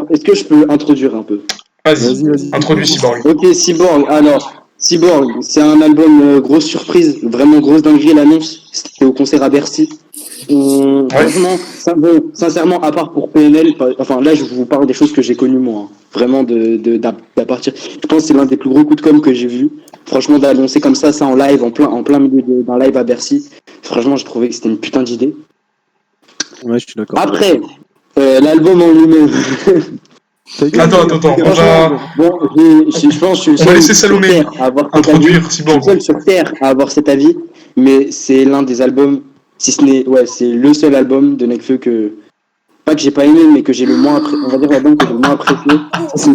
est-ce que je peux introduire un peu? Vas-y. Introduis Cyborg. Ok, Cyborg. Alors, Cyborg, c'est un album grosse surprise, vraiment grosse dinguerie l'annonce. C'était au concert à Bercy. Franchement, sincèrement, à part pour PNL, enfin là, je vous parle des choses que j'ai connues moi. Hein. Vraiment d'à partir. Je pense que c'est l'un des plus gros coups de com' que j'ai vu. Franchement, d'annoncer comme ça en live, en plein milieu d'un live à Bercy. Franchement, j'ai trouvé que c'était une putain d'idée. Ouais, je suis d'accord. Après, l'album en lui-même. Attends, on va... Bon, je pense que je suis On va laisser Salomé introduire Cyborg. seul sur Terre à avoir cet avis, mais c'est l'un des albums, si ce n'est, c'est le seul album de Nekfeu que, pas que j'ai pas aimé, mais que j'ai le moins apprécié, on va dire l'album que j'ai le moins apprécié. C'est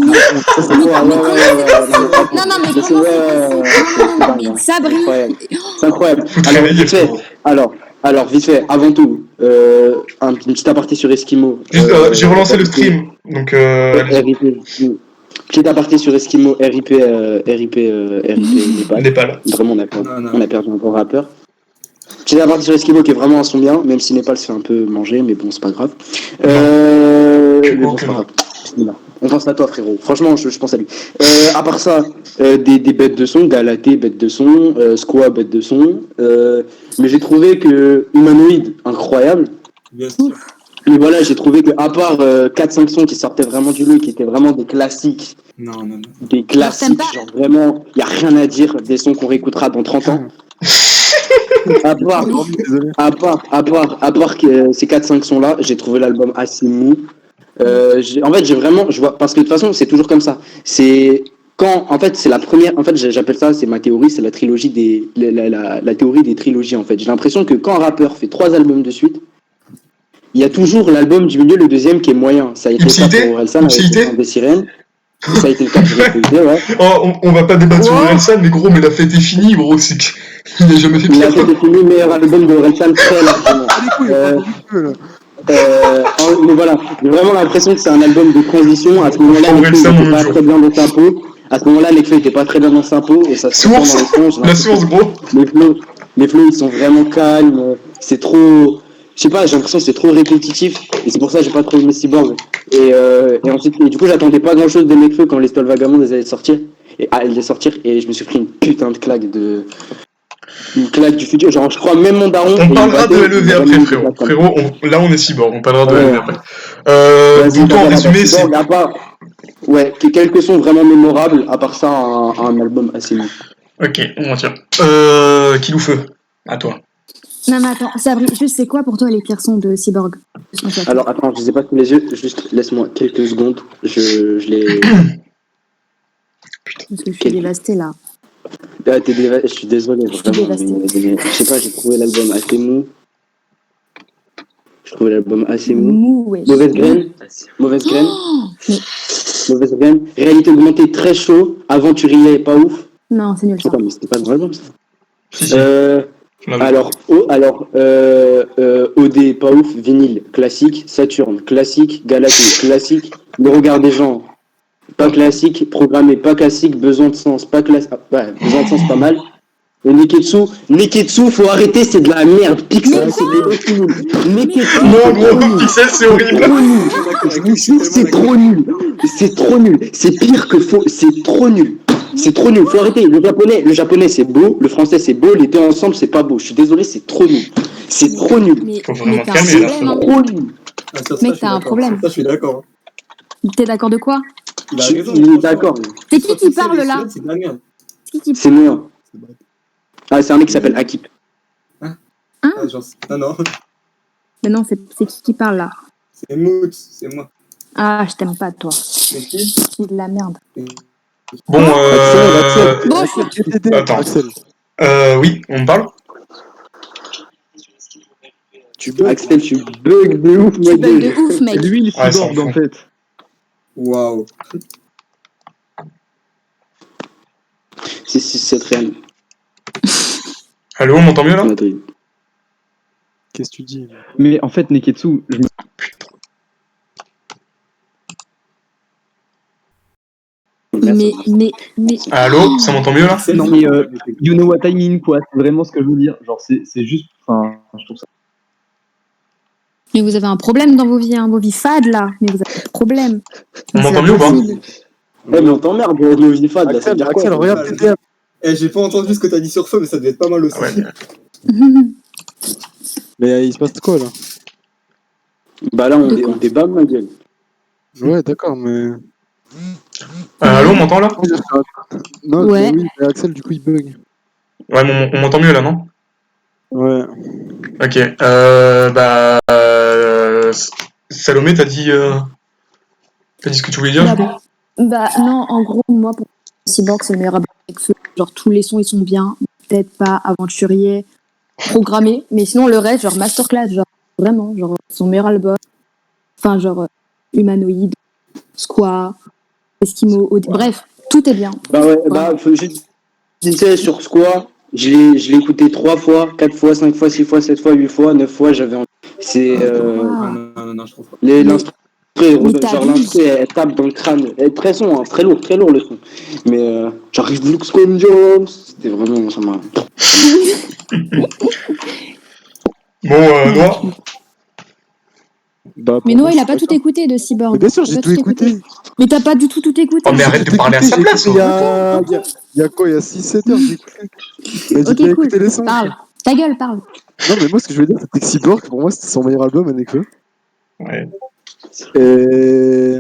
Sabri. C'est incroyable. Alors, vite fait, avant tout, une petite aparté sur Eskimo. J'ai relancé le stream, donc... RIP. Petit aparté sur Eskimo, RIP Népal. Vraiment, on a perdu un bon rappeur. Petit aparté sur Eskimo qui est vraiment un son bien, même si Népal se fait un peu manger, mais bon, c'est pas grave. On pense à toi, frérot. Franchement, je pense à lui. À part ça, des bêtes de son, Galatée, bête de son, Squaw, bête de son. Mais j'ai trouvé que Humanoid, incroyable. Bien sûr. Mais voilà, j'ai trouvé que à part 4-5 sons qui sortaient vraiment du lot, qui étaient vraiment des classiques, Non. des classiques, genre vraiment, il n'y a rien à dire, des sons qu'on réécoutera dans 30 ans. À part, Désolé. à part que ces 4-5 sons-là, j'ai trouvé l'album assez mou. En fait, j'ai vraiment, je vois, parce que de toute façon, c'est toujours comme ça. C'est quand, en fait, c'est la première, en fait, j'appelle ça, c'est ma théorie, c'est la trilogie la théorie des trilogies, en fait. J'ai l'impression que quand un rappeur fait 3 albums de suite, il y a toujours l'album du milieu, le deuxième qui est moyen. Ça a été le cas Ipséité pour Orelsan avec Ipséité des sirènes. Ça a été le cas pour Ipséité, ouais. Oh, on va pas débattre sur Orelsan, mais gros, mais la fête est finie, gros, c'est qu'il n'a jamais fait Il a pire. fait le meilleur album de Orelsan très largement. Mais voilà, j'ai vraiment l'impression que c'est un album de transition. À ce moment-là, Nekfeu n'était pas très bien dans sa peau. À ce moment-là, Nekfeu n'était pas très bien dans sa peau. Et ça se ressent dans les sons. La source, gros. Les flows, ils sont vraiment calmes. C'est trop... Je sais pas, j'ai l'impression que c'est trop répétitif. Et c'est pour ça que j'ai pas trop aimé Cyborg. Et ensuite, du coup, j'attendais pas grand-chose de Nekfeu quand l'Estol Vagabond allaient sortir. Et je me suis pris une putain de claque une claque du futur, genre je crois même mon daron. On parlera de LEV après, frérot. Frérot, là on est cyborg, on parlera de LEV après. Donc en résumé, c'est... quelques sons vraiment mémorables, à part ça, un album assez mou. Ok, on retient. Kiloufeu, à toi. Non, mais attends, Sabri, juste c'est quoi pour toi les pires sons de Cyborg? Alors attends, je les ai pas sous les yeux, juste laisse-moi quelques secondes, je les... Parce que je suis dévastée là. Je suis désolé, vraiment. Mais, je sais pas, j'ai trouvé l'album assez mou. Ouais. Mauvaise graine. Mauvaise graine. Réalité augmentée, très chaud. Aventurier, pas ouf. Non, c'est nul ça. Attends, mais c'était pas dans l'album ça. Si. Alors, OD, pas ouf. Vinyle, classique. Saturne, classique. Galatée, classique. Le regard des gens, pas classique. Programmé, pas classique. Besoin de sens, pas classique. Besoin de sens, pas mal. Et Neketsu, faut arrêter, c'est de la merde. Pixel, c'est des nul. Neketsu, Non, gros, Pixel, c'est horrible. c'est trop nul. C'est trop nul. C'est pire que faux. C'est trop nul. Faut arrêter. Le japonais, c'est beau. Le français, c'est beau. Les deux ensemble, c'est pas beau. Je suis désolé, c'est trop nul. C'est trop nul. Mais, Faut vraiment t'as calmer, un là. problème, hein. Trop nul. Mec, t'as un problème. Ça, je suis d'accord. T'es d'accord de quoi? Il a raison. Il est d'accord. C'est qui parle là? C'est de la merde. C'est moi. Ah, c'est un mec qui s'appelle Akip. Ah, genre, non. Mais non, c'est qui parle là? C'est Moots, c'est moi. Ah, je t'aime pas toi. C'est qui? C'est de la merde. Bon, Axel. Attends. Axel. Oui, on me parle? Axel, tu bugs de ouf, Tu bugs mec. de ouf, mec. C'est lui le Ouais, cyborg ça en en fait. Waouh. C'est réel. Allô, on m'entend mieux là? Qu'est-ce que tu dis? Mais en fait, Neketsu, Mais. Allô, ça m'entend mieux là? non mais you know what I mean quoi, c'est vraiment ce que je veux dire. Genre c'est juste, enfin, je trouve ça. Mais vous avez un problème dans vos vies fades là. Mais vous avez un problème. On m'entend mieux ou pas? Eh, mais on t'emmerde, nos vies fades, là. Axel, regarde TTM. Eh, j'ai pas entendu ce que t'as dit sur feu, mais ça devait être pas mal aussi. Ah ouais. Mais il se passe quoi là? Bah là, on débat, ma gueule. Ouais, d'accord, mais. Allô, on m'entend là? Non, Ouais. oui, mais Axel, du coup, il bug. Ouais, mais on m'entend mieux là, non? Ouais. Ok, Salomé, t'as dit ce que tu voulais dire? Bah non, en gros, moi pour Cyborg, c'est le meilleur album avec Feu. Genre tous les sons ils sont bien, peut-être pas aventurier, programmé, mais sinon le reste, genre masterclass, genre vraiment, genre son meilleur album. Enfin, genre Humanoid, Squaw, Eskimo, bref, tout est bien. Bah ouais, je disais sur Squaw, je l'ai écouté 3 fois, 4 fois, 5 fois, 6 fois, 7 fois, 8 fois, 9 fois, j'avais envie. C'est. Non, je trouve pas. L'instru, Mais t'as genre vu. l'instru, elle tape dans le crâne. Elle est très son, hein, très lourd le son. Mais j'arrive Lux comme Jones. C'était vraiment, ça m'a. Bon, Noah? Bah, pour Mais moi, Noah, il a c'est pas tout d'accord. écouté de Cyborg. Mais bien sûr, Il a j'ai pas tout écouté. Mais t'as pas du tout écouté. Oh, mais arrête de parler à sa place. Il y hein. a, il y a quoi? Il y a 6-7 heures, j'ai écouté. Mais j'ai Ok, bien cool. écouté les sons. Parle. Ta gueule, parle. Non, mais moi, ce que je veux dire, c'était que Cyborg, pour moi, c'était son meilleur album, Nekfeu. Ouais. Et.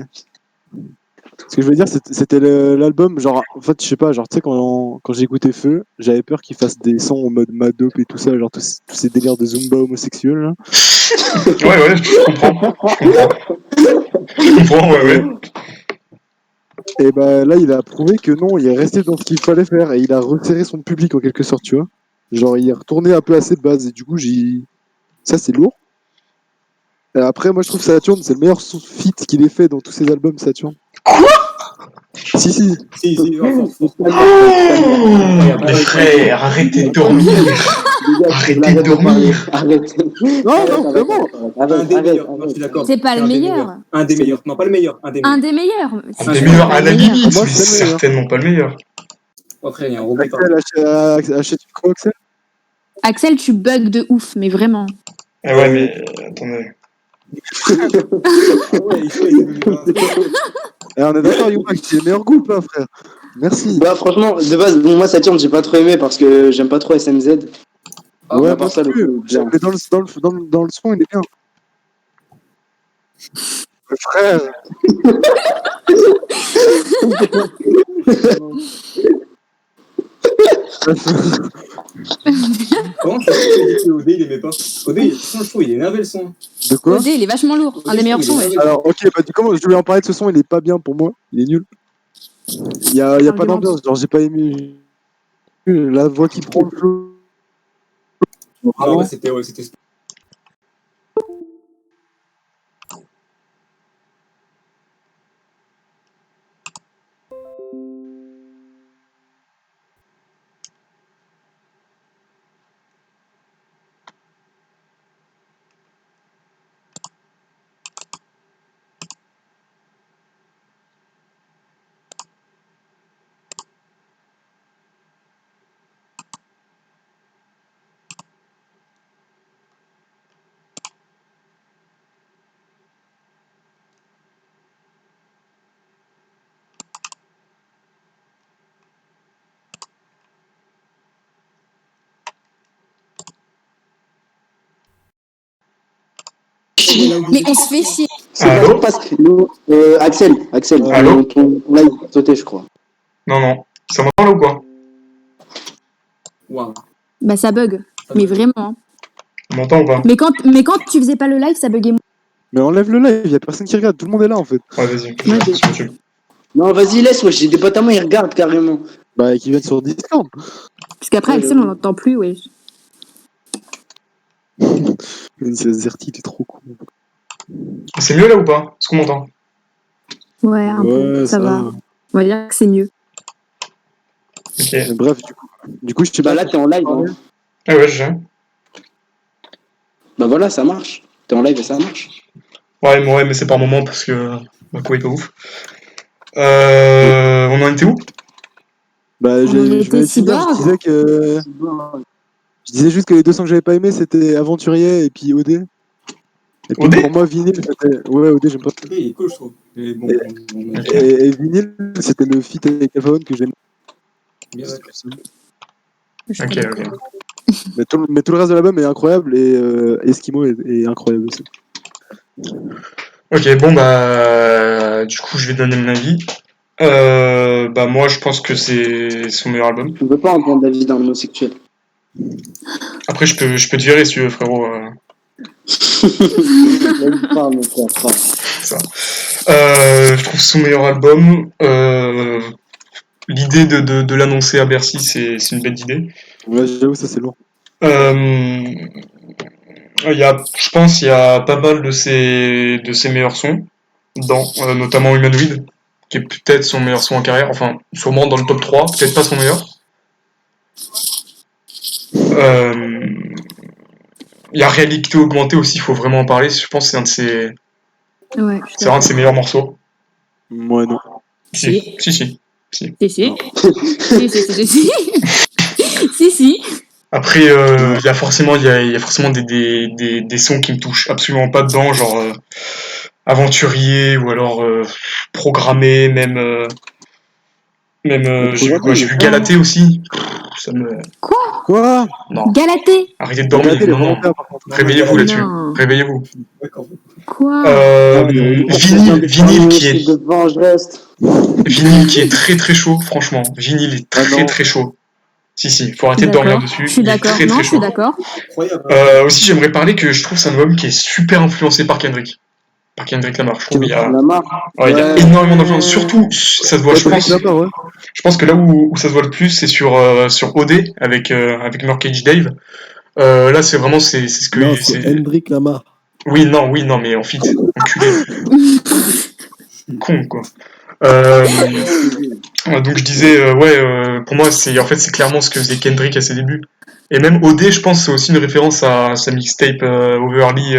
Ce que je veux dire, c'était l'album, genre, en fait, je sais pas, genre, tu sais, quand j'ai écouté Feu, j'avais peur qu'il fasse des sons en mode Madop et tout ça, genre, tous ces délires de Zumba homosexuel, là. Ouais, je comprends. Je comprends, ouais. Et bah là, il a prouvé que non, il est resté dans ce qu'il fallait faire et il a resserré son public en quelque sorte, tu vois. Genre, il est retourné un peu à ses bases et du coup, ça, c'est lourd. Et après, moi, je trouve Saturne, c'est le meilleur feat qu'il ait fait dans tous ses albums, Saturne. Si. Si, fort. Oh, les frères, arrêtez de dormir. Arrêtez de dormir. Arrête. Non, vraiment. Un des meilleurs, non, je suis d'accord. C'est pas le un des meilleur. Un des meilleurs, non pas le meilleur, un des Un meilleurs. des meilleurs. Un des meilleurs à la limite, Moi, mais c'est le meilleur. certainement pas le meilleur. Après, il y a un robot Axel, achète quoi, Axel? Axel, tu bugs de ouf, mais vraiment. Ah ouais, mais attendez. Ouais, il faut essayer de le Eh, on est d'accord, Youmax, c'est le meilleur groupe, hein, frère. Merci. Bah franchement, de base, bon, moi Saturne, j'ai pas trop aimé parce que j'aime pas trop SMZ. Ah, ouais, à part moi ça, le plus. coup, bien. Mais dans le son, il est bien. Le frère. Comment ça se fait que OD il aimait pas? OD, il je trouve, il est énervé le son. De quoi? OD, il est vachement lourd. Un des meilleurs sons, ouais. Alors, ok, bah, comment je voulais en parler de ce son, il est pas bien pour moi. Il est nul. Il y a pas Argumente. d'ambiance, genre, j'ai pas aimé la voix qui prend le flow. Ah ouais, c'était. Mais on se fait chier. Allô? Axel, Allô ton live a sauté, je crois. Non. Ça m'entend là ou quoi? Waouh. Bah, ça bug. Mais vraiment. hein. On m'entend ou pas? Mais quand tu faisais pas le live, ça buguait moins. Mais enlève le live, y a personne qui regarde, tout le monde est là en fait. Ouais, vas-y, je reste sur YouTube. Non, vas-y, laisse, ouais, j'ai des potes à moi, ils regardent carrément. Bah, qui viennent sur Discord. Parce qu'après, Axel, on l'entend plus, ouais. C'est Zerti, il est trop con. C'est mieux là ou pas? Est-ce qu'on m'entend? Ouais, un peu. Ça va. On va dire que c'est mieux. Ok. Mais bref, du coup, je sais Bah pas. là, t'es en live. Hein. Ah ouais, je sais. Bah voilà, ça marche. T'es en live et ça marche. Ouais, mais c'est par moment parce que ma co est pas ouf. On en était où? Bah, On je vais était finir, Cyborg. je disais juste que les deux sons que j'avais pas aimé, c'était Aventurier et puis OD. Et puis OD? pour moi, Vinyl, c'était. Ouais, OD, j'aime pas. Il est cool, je trouve. Mais bon, Et Vinyl, c'était le feat avec Alpha One que j'aime. bien d'accord. Ok. Mais tout le reste de l'album est incroyable et Eskimo est incroyable aussi. Ok, bon bah du coup je vais donner mon avis. Bah moi je pense que c'est son meilleur album. Je veux pas entendre d'avis d'un homosexuel. Après je peux te virer si tu veux frérot. Vas-y, parle, mon frère, parle. Ça. Je trouve son meilleur album. L'idée de l'annoncer à Bercy c'est une belle idée. Ouais, j'avoue, ça c'est lourd. Je pense qu'il y a pas mal de ses meilleurs sons, notamment Humanoid, qui est peut-être son meilleur son en carrière, enfin sûrement dans le top 3, peut-être pas son meilleur. Il y a Réalité Augmentée aussi, il faut vraiment en parler, je pense que c'est un de ses, Ouais, c'est un de ses meilleurs morceaux. Moi, non. Si. Si. Si. Si. Si. Si. Si. Après, il y a forcément des sons qui me touchent absolument pas dedans, genre aventurier ou alors programmé, j'ai vu Galatée aussi. Ça me... Quoi? Non, Galaté. arrêtez de dormir. Regardez les Non, non. volontaires, par contre. Réveillez-vous là-dessus. Non. Réveillez-vous. D'accord. Quoi? Vinyle qui est de vengeresse. vinyle qui est très très chaud, franchement. Vinyle est très non. très chaud. Si, faut arrêter de dormir dessus. Je suis Il est d'accord. très Non, très je suis chaud. d'accord. Incroyable. Aussi, j'aimerais parler que je trouve c'est un album qui est super influencé par Kendrick. Par Kendrick Lamar. Je trouve il y a il y a énormément d'influence. Surtout, ça se voit, je pense. Ouais. Je pense que là où ça se voit le plus, c'est sur OD avec Murkage Dave. Là, c'est vraiment c'est ce que Non, c'est Hendrik Lamar. Oui, non, mais en fit, enculé. Con, quoi. Donc je disais, pour moi, c'est clairement ce que faisait Kendrick à ses débuts. Et même OD, je pense, c'est aussi une référence à sa mixtape Overly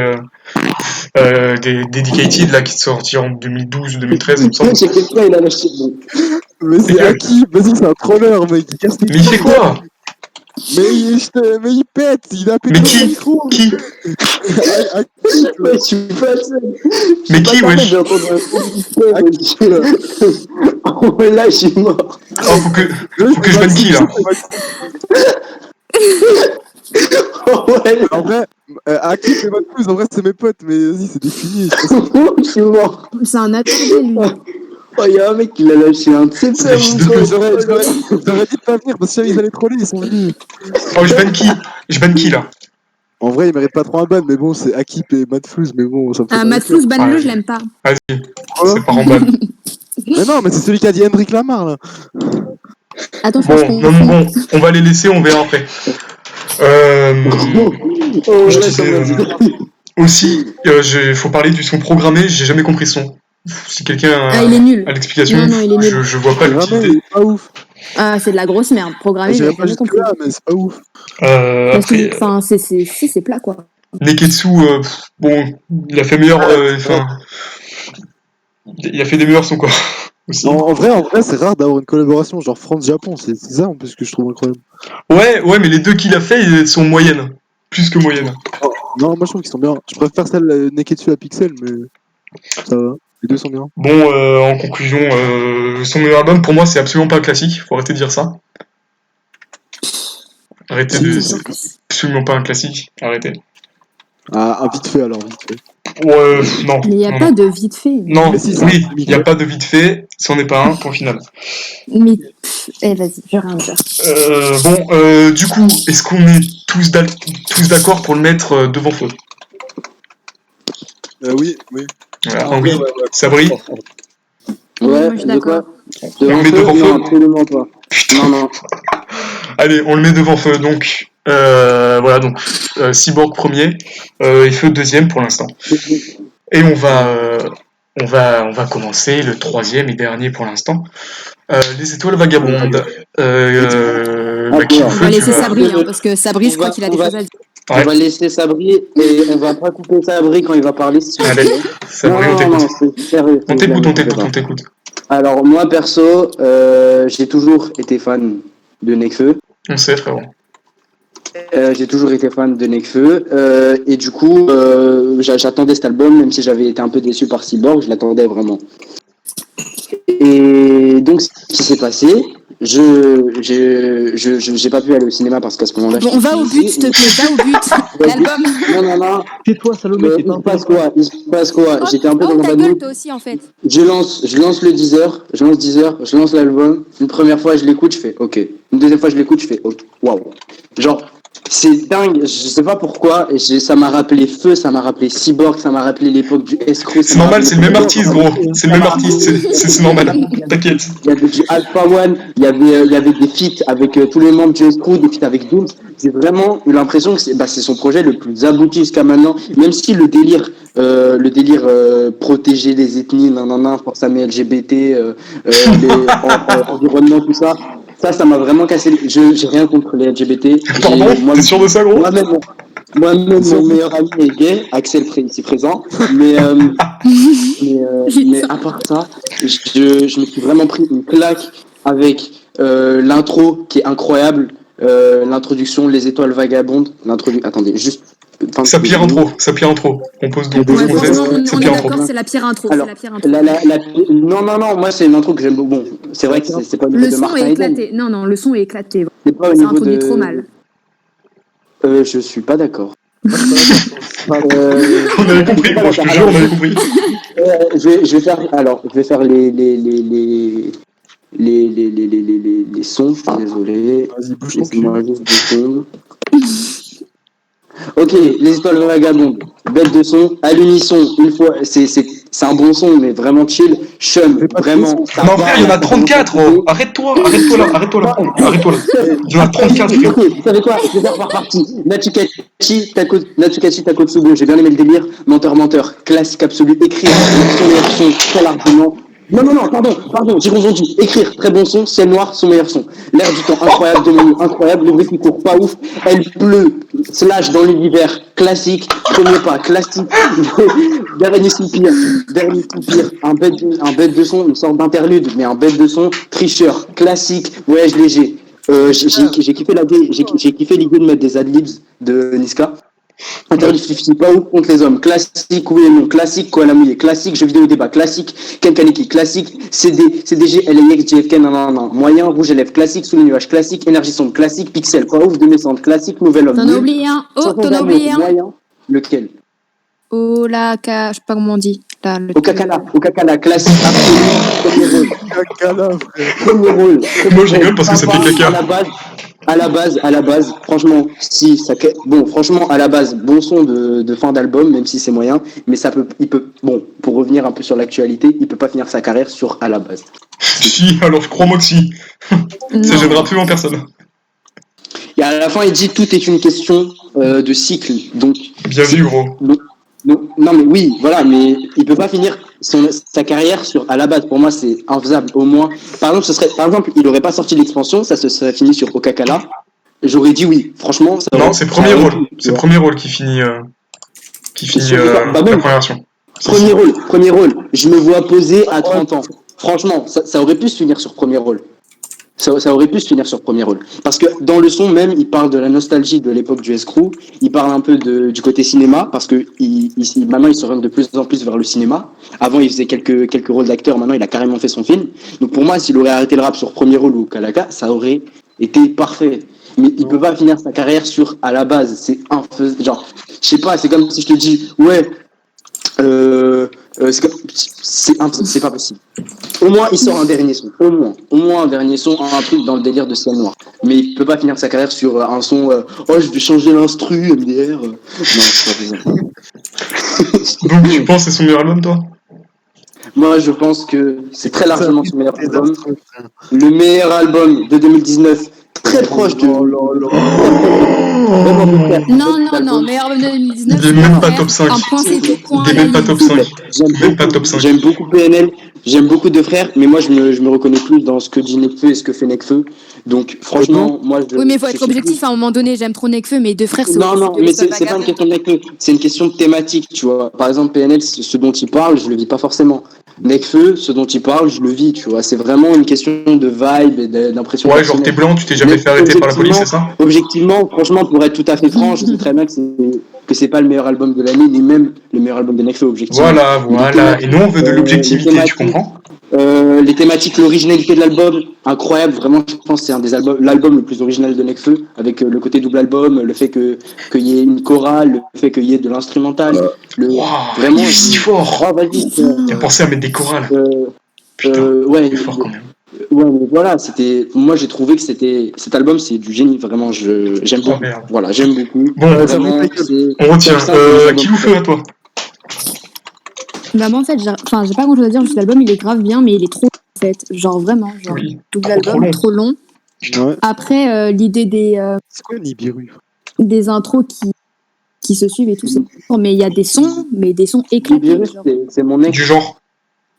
Dedicated, là, qui est sortie en 2012 ou 2013, il me semble. C'est quelqu'un, il a lâché. Mais c'est à qui? Vas-y, c'est un troller, mec. Il casse les Mais il fait quoi? Mais il pète, il a pété Mais le qui? micro. Qui? À qui? Ouais, je suis pas seul. Mais qui, wesh? J'ai entendu un coup de là, je suis mort. Oh, faut que je banne qui, là? Ouais, En vrai, à qui c'est votre plus? En vrai, c'est mes potes, mais vas-y, c'est défini. je suis mort. C'est un attardé, lui. Oh, il y a un mec qui l'a lâché un de ses C'est des fils de pute. J'aurais dit de pas venir parce qu'ils allaient troller, ils sont venus. Oh, je banne qui? Je banne qui, là? En vrai, ils méritent pas trop un ban, mais bon, c'est Akip et Matt Fluz, mais bon, ça me fait Ah, pas Matt plaisir. Flous, banne-le, je l'aime pas. Vas-y, Voilà. c'est pas en balle. Mais non, mais c'est celui qui a dit Hendrik Lamar, là. Attends, je pense Bon, qu'on. bon, on va les laisser, on verra après. Oh, Je là, disais, ça m'a aussi, faut parler du son programmé, j'ai jamais compris ce son. Si quelqu'un Ah, il est nul. a l'explication, Non, il est nul. je vois pas Vraiment, il l'utilité. est pas ouf. Ah, c'est de la grosse merde. Programmé, J'irai j'ai pas jamais compris. jusque-là, mais c'est pas ouf. Parce Après, que, enfin, c'est plat, quoi. Neketsu, bon, il a fait meilleur, il a fait des meilleurs sons, quoi. Aussi. En vrai, c'est rare d'avoir une collaboration genre France-Japon, c'est ça en plus que je trouve incroyable. Ouais, mais les deux qu'il a fait, ils sont moyennes. Plus que moyennes. Non, moi je trouve qu'ils sont bien. Je préfère celle Neketsu à Pixel, mais ça va. Les deux sont bien. Bon, en conclusion, son meilleur album, pour moi, c'est absolument pas un classique. Faut arrêter de dire ça. Arrêtez de... C'est absolument pas un classique. Arrêtez. Ah, un vite fait alors, vite fait. Ouais, non. Mais il n'y a non, pas non. de vite fait. Non, Mais si, ça, oui, c'est il n'y a pas de vite fait. C'en est pas un, point final. Mais, vas-y, je vais rien dire. Du coup, est-ce qu'on est tous d'accord pour le mettre devant feu? Oui. Voilà, oui, Sabri. Moi, Ouais, je suis de quoi? d'accord. On le met devant Non, feu. absolument pas. Non. Allez, on le met devant feu. Donc, donc Cyborg premier et Feu deuxième pour l'instant. Et on va commencer le troisième et dernier pour l'instant. Les étoiles vagabondes. Qui On va laisser Sabri, parce que Sabri, je crois qu'il a des choses à dire. On va laisser Sabri et on va pas couper Sabri quand il va parler. Si vous Allez, voulez. Sabri, on Non, t'écoute. c'est sérieux. On t'écoute. Alors moi perso, j'ai toujours été fan de Nekfeu. On sait, frérot. J'ai toujours été fan de Nekfeu et du coup j'attendais cet album même si j'avais été un peu déçu par Cyborg, je l'attendais vraiment. Et donc ce qui s'est passé, j'ai pas pu aller au cinéma parce qu'à ce moment-là. Bon, on va au but, s'il te plaît, va au but. L'album. Non. Tais-toi, Salomé, t'es Il pas se passe quoi? J'étais un peu dans ta la gueule, mood. toi aussi, en fait. Je lance le Deezer, je lance l'album. Une première fois, je l'écoute, je fais OK. Une deuxième fois, je l'écoute, je fais OK. Waouh. Genre, c'est dingue. Je sais pas pourquoi. Ça m'a rappelé Feu, ça m'a rappelé Cyborg, ça m'a rappelé l'époque du escroc. C'est normal, c'est le même artiste, gros. C'est le même artiste, c'est normal. T'inquiète. Il y avait du Alpha One, il y avait des feats avec tous les membres du escroc, des feats avec Dooms. J'ai vraiment eu l'impression que c'est son projet le plus abouti jusqu'à maintenant. Même si le délire protéger les ethnies, force à LGBT, environnement, tout ça. Ça m'a vraiment cassé. J'ai rien contre les LGBT. Pardon, t'es sûr de ça, gros? Moi-même, mon meilleur ami est gay, Axel ici présent. Mais à part ça, je me suis vraiment pris une claque avec l'intro qui est incroyable. l'introduction, les étoiles vagabondes, attendez, juste. Sa pire intro. On pose Ouais, Ouais, contexte. franchement, Sa on est pire intro. d'accord, c'est la pire intro. Alors, C'est la pire intro. Non, moi c'est une intro que j'aime beaucoup. Bon, c'est vrai que c'est pas au niveau Le de son Martin est Eden. éclaté. Non, le son est éclaté. C'est pas au Ça niveau introduit de. trop mal. Je suis pas d'accord. On avait compris, moi, je te jure, on avait compris. Je vais faire les sons, je suis désolé. Vas-y, bouge ton cul. Laissez-moi juste 2 secondes. Ok, les étoiles vagabondes, bête de son, à l'unisson, une fois, c'est un bon son, mais vraiment chill. Chum, Mais pas de vraiment. son. ça Non, va, frère, il y en a 34, oh. Arrête-toi là. Il y en a 34, frère. Ok, vous savez quoi? Je vais faire par partie. Natsukachi Takotsubo, j'ai bien aimé le délire. Menteur, classique absolu, écrire, son meilleur son, très largement. Non, pardon, j'ai confondu. Écrire, très bon son, ciel noir, son meilleur son. L'air du temps, incroyable, de menu, incroyable, le bruit qui court, pas ouf. Elle pleut, slash dans l'univers, classique, premier pas, classique. Dernier soupir, un bête de son, une sorte d'interlude, mais un bête de son, tricheur, classique, voyage léger. J'ai kiffé l'idée de mettre des adlibs de Niska. Interlude 50, pas ouf contre les hommes, classique, oui et non, classique, Koala mouillé, classique, jeu vidéo débat, classique, Ken Kaneki, classique, CDG, LAX, JFK, non, moyen, rouge élève, classique, sous les nuages, classique, énergie sombre, classique, pixel, pas ouf, de naissance, classique, nouvel homme. T'en as oublié un. Oh, Chanson t'en as d'amour, oublié un. moyen, lequel? Oh là, je sais pas comment on dit. Là, Au Kakala, classique, absolu, premier rôle. Moi, je rigole parce que ça fait caca. À la base, franchement, si ça, bon, franchement, à la base, bon son de fin d'album, même si c'est moyen, mais bon, pour revenir un peu sur l'actualité, il peut pas finir sa carrière sur à la base. Si, alors crois-moi que si. Ça gênera absolument personne. Et à la fin, il dit tout est une question de cycle, donc. Bien vu, gros. Non, mais oui, voilà, mais il peut pas finir sa carrière sur à la base. Pour moi, c'est infaisable. Au moins, par exemple, il aurait pas sorti l'expansion, ça se serait fini sur Okakala. J'aurais dit oui. Franchement, ça Non, c'est premier rôle. C'est premier rôle qui finit la première version. Premier rôle. Je me vois poser à 30 ans. Franchement, ça aurait pu se finir sur premier rôle. Ça aurait pu se finir sur premier rôle. Parce que dans le son même, il parle de la nostalgie de l'époque du S-Crew, il parle un peu du côté cinéma, parce que maintenant il s'oriente de plus en plus vers le cinéma. Avant il faisait quelques rôles d'acteur, maintenant il a carrément fait son film. Donc pour moi, s'il aurait arrêté le rap sur premier rôle ou Kalaka, ça aurait été parfait. Mais il peut pas finir sa carrière sur à la base, c'est infaisable. Genre, je sais pas, c'est comme si je te dis, ouais, c'est pas possible. Au moins, il sort un dernier son. Au moins un dernier son, un truc dans le délire de ciel noir. Mais il peut pas finir sa carrière sur un son. Oh, je vais changer l'instru, MDR. Non, c'est pas possible. Donc, tu penses que c'est son meilleur album, toi? Moi, je pense que c'est très largement son meilleur album. Le meilleur album de 2019, très proche de. Non, meilleur album de 2019. Il est même pas top 5. Un point, c'est tout point. Il est même pas top 5. Même pas top 5. J'aime beaucoup PNL, j'aime beaucoup De Frères, mais moi je me reconnais plus dans ce que dit Nekfeu et ce que fait Nekfeu. Donc franchement, moi je. Oui, mais il faut être objectif à un moment donné. J'aime trop Nekfeu, mais Deux Frères, c'est Non, mais c'est pas une question de Nekfeu, c'est une question de thématique, tu vois. Par exemple, PNL, ce dont il parle, je le vis pas forcément. Nekfeu, ce dont il parle, je le vis, tu vois. C'est vraiment une question de vibe et d'impression. Ouais, genre t'es blanc, tu t'es jamais fait arrêter par la police, c'est ça? Objectivement, franchement, pour être tout à fait franc, je sais très bien que c'est pas le meilleur album de l'année, ni même le meilleur album de Nekfeu, objectivement. Voilà. Et nous, on veut de l'objectivité, tu comprends? Les thématiques, l'originalité de l'album, incroyable. Vraiment, je pense que c'est l'album le plus original de Nekfeu, avec le côté double album, le fait qu'il y ait une chorale, le fait qu'il y ait de l'instrumental. Vraiment, il est si fort. Il a pensé à mettre des chorales. Putain, ouais, il est fort quand même. Ouais, mais voilà, moi j'ai trouvé que cet album c'est du génie, vraiment, j'aime beaucoup. Merde. Voilà, j'aime beaucoup. Bon, vraiment, on retient. Qui vous fait à toi? Bah, moi, en fait, j'ai pas grand chose à dire, juste l'album il est grave bien, mais il est trop long, en fait. Genre vraiment, Oui, tout l'album est trop long. Ouais. Après, l'idée C'est quoi Nibiru? des intros qui se suivent et tout, c'est bon, mais il y a des sons éclatés. Nibiru, c'est mon ex. Du genre.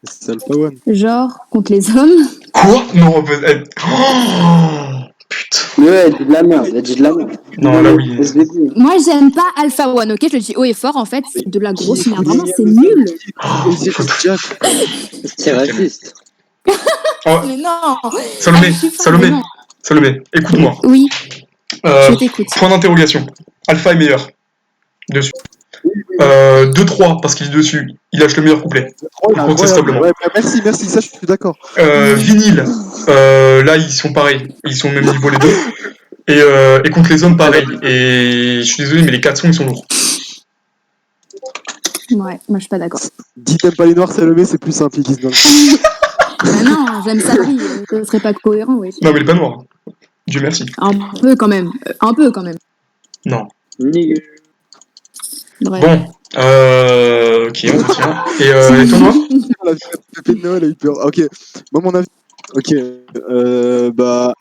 C'est Alpha One. Genre, contre les hommes. Quoi? Non, peut-être. Oh, putain. Mais ouais, elle dit de la merde, Non, là oui. Moi, j'aime pas Alpha One, ok? Je le dis haut et fort, en fait, c'est de la grosse merde. Vraiment, c'est nul. C'est raciste. Oh, Mais non! Salomé, écoute-moi. Oui. Je t'écoute. Point d'interrogation. Alpha est meilleur. Dessus. 2-3 parce qu'il est dessus. Il lâche le meilleur couplet. Incontestablement. Ouais, bah, merci, ça je suis d'accord. Vinyle. Là, ils sont pareils. Ils sont au même niveau les deux. Et contre les hommes, pareil. Et je suis désolé, mais les 4 sons, ils sont lourds. Ouais, moi je suis pas d'accord. Dis t'aimes pas les noirs, Salomé, c'est plus simple, ils disent non. Ah non, j'aime Sabri, ce serait pas cohérent, oui. Non, mais il est pas noir. Dieu merci. Un peu quand même. Non. Bref. Bon. Ok, on retient. Et toi, Noah? La Pépé de Noël a eu peur. Ok, moi mon avis. Ok, bah,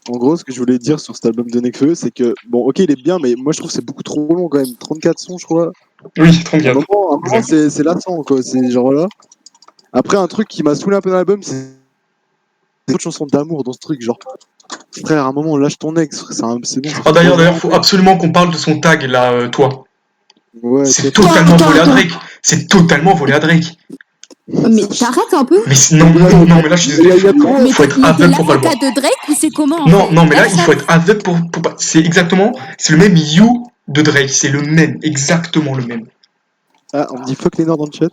en gros, ce que je voulais dire sur cet album de Nekfeu, c'est que, bon, ok, il est bien, mais moi je trouve que c'est beaucoup trop long quand même. 34 sons, je crois. Oui, À un 34. moment c'est lassant, quoi. C'est genre là. Après, un truc qui m'a saoulé un peu dans l'album, c'est beaucoup de chansons d'amour dans ce truc. Genre, frère, à un moment, lâche ton ex, c'est bon. Ah, d'ailleurs, faut absolument qu'on parle de son tag, là, toi. Ouais, C'est toi, totalement Toi. volé à Drake. C'est totalement volé à Drake. Mais t'arrêtes un peu. Mais non, mais là, je suis désolé. Mais Faut être aveugle pour pas le voir. l'avocat de Drake ou c'est comment Non, mais là, il faut être aveugle pour pas. C'est le même You de Drake. C'est le même, exactement le même. Ah, on me dit fuck les Noirs dans le chat.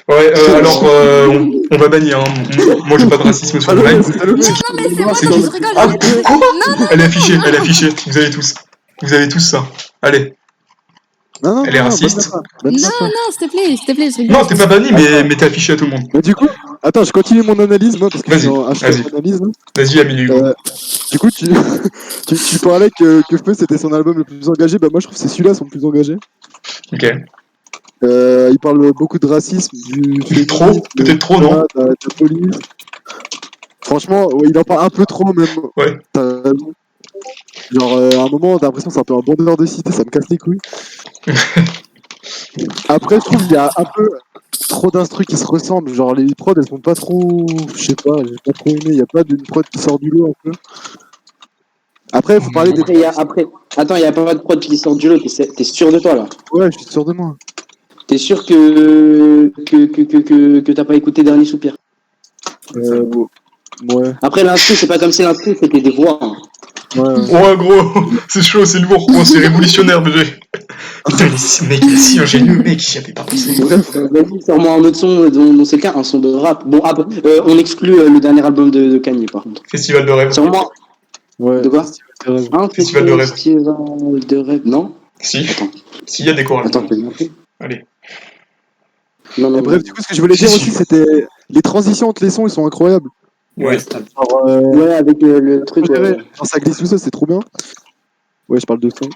Ouais, alors, on va bannir. Hein. Moi, j'ai pas de racisme sur le live. Non, mais c'est moi C'est qui qui je rigole. Ah, quoi Elle est affichée. Vous avez tous. Vous avez tous ça. Allez. Non, Elle est raciste. Non, s'il te plaît, je rigole. Non, t'es pas banni, mais t'es affiché à tout le monde. Mais du coup, attends, je continue mon analyse, moi, parce que je suis Vas-y, en hashtag vas-y. analyse. Hein. Vas-y, Amélie Hugo. Du coup, tu parlais que Feu c'était son album le plus engagé. Bah, moi, je trouve que c'est celui-là son plus engagé. Ok. Il parle beaucoup de racisme, du Trop, peut-être trop, non de la police. Franchement, ouais, il en parle un peu trop, même. Ouais. T'as raison. Genre, à un moment, t'as l'impression que c'est un peu un bandeur de cité, ça me casse les couilles. Après, je trouve qu'il y a un peu trop d'instrus qui se ressemblent. Genre, les prods, elles sont pas trop. Je sais pas, j'ai pas trop aimé. Il y a pas d'une prod qui sort du lot un peu. Après, il faut parler des. Attends, il y a pas de prod qui sort du lot. T'es sûr de toi là? Ouais, je suis sûr de moi. T'es sûr que t'as pas écouté Dernier Soupir? Ouais. Après l'instru, c'est pas comme si l'instru c'était des voix. Hein. Ouais, gros, c'est chaud, c'est lourd. Oh, c'est révolutionnaire, bébé. Putain, mec, il est si ingénieux, mec, j'y avais pas pensé. Vas-y, sors-moi un autre son dont c'est le cas, un son de rap. Bon, on exclut le dernier album de Kanye par contre. Festival de rêve. Sors-moi. Ouais. De quoi? Festival de rêve. Festival de rêve, non? Si. Attends. S'il y a des correlations. Attends, fais-le. Allez. Non, Bref, du coup, ce que je voulais dire aussi, c'était les transitions entre les sons, ils sont incroyables. Ouais. Genre, Ouais, avec le truc. Genre, ça glisse tout ça, c'est trop bien. Ouais, je parle de son.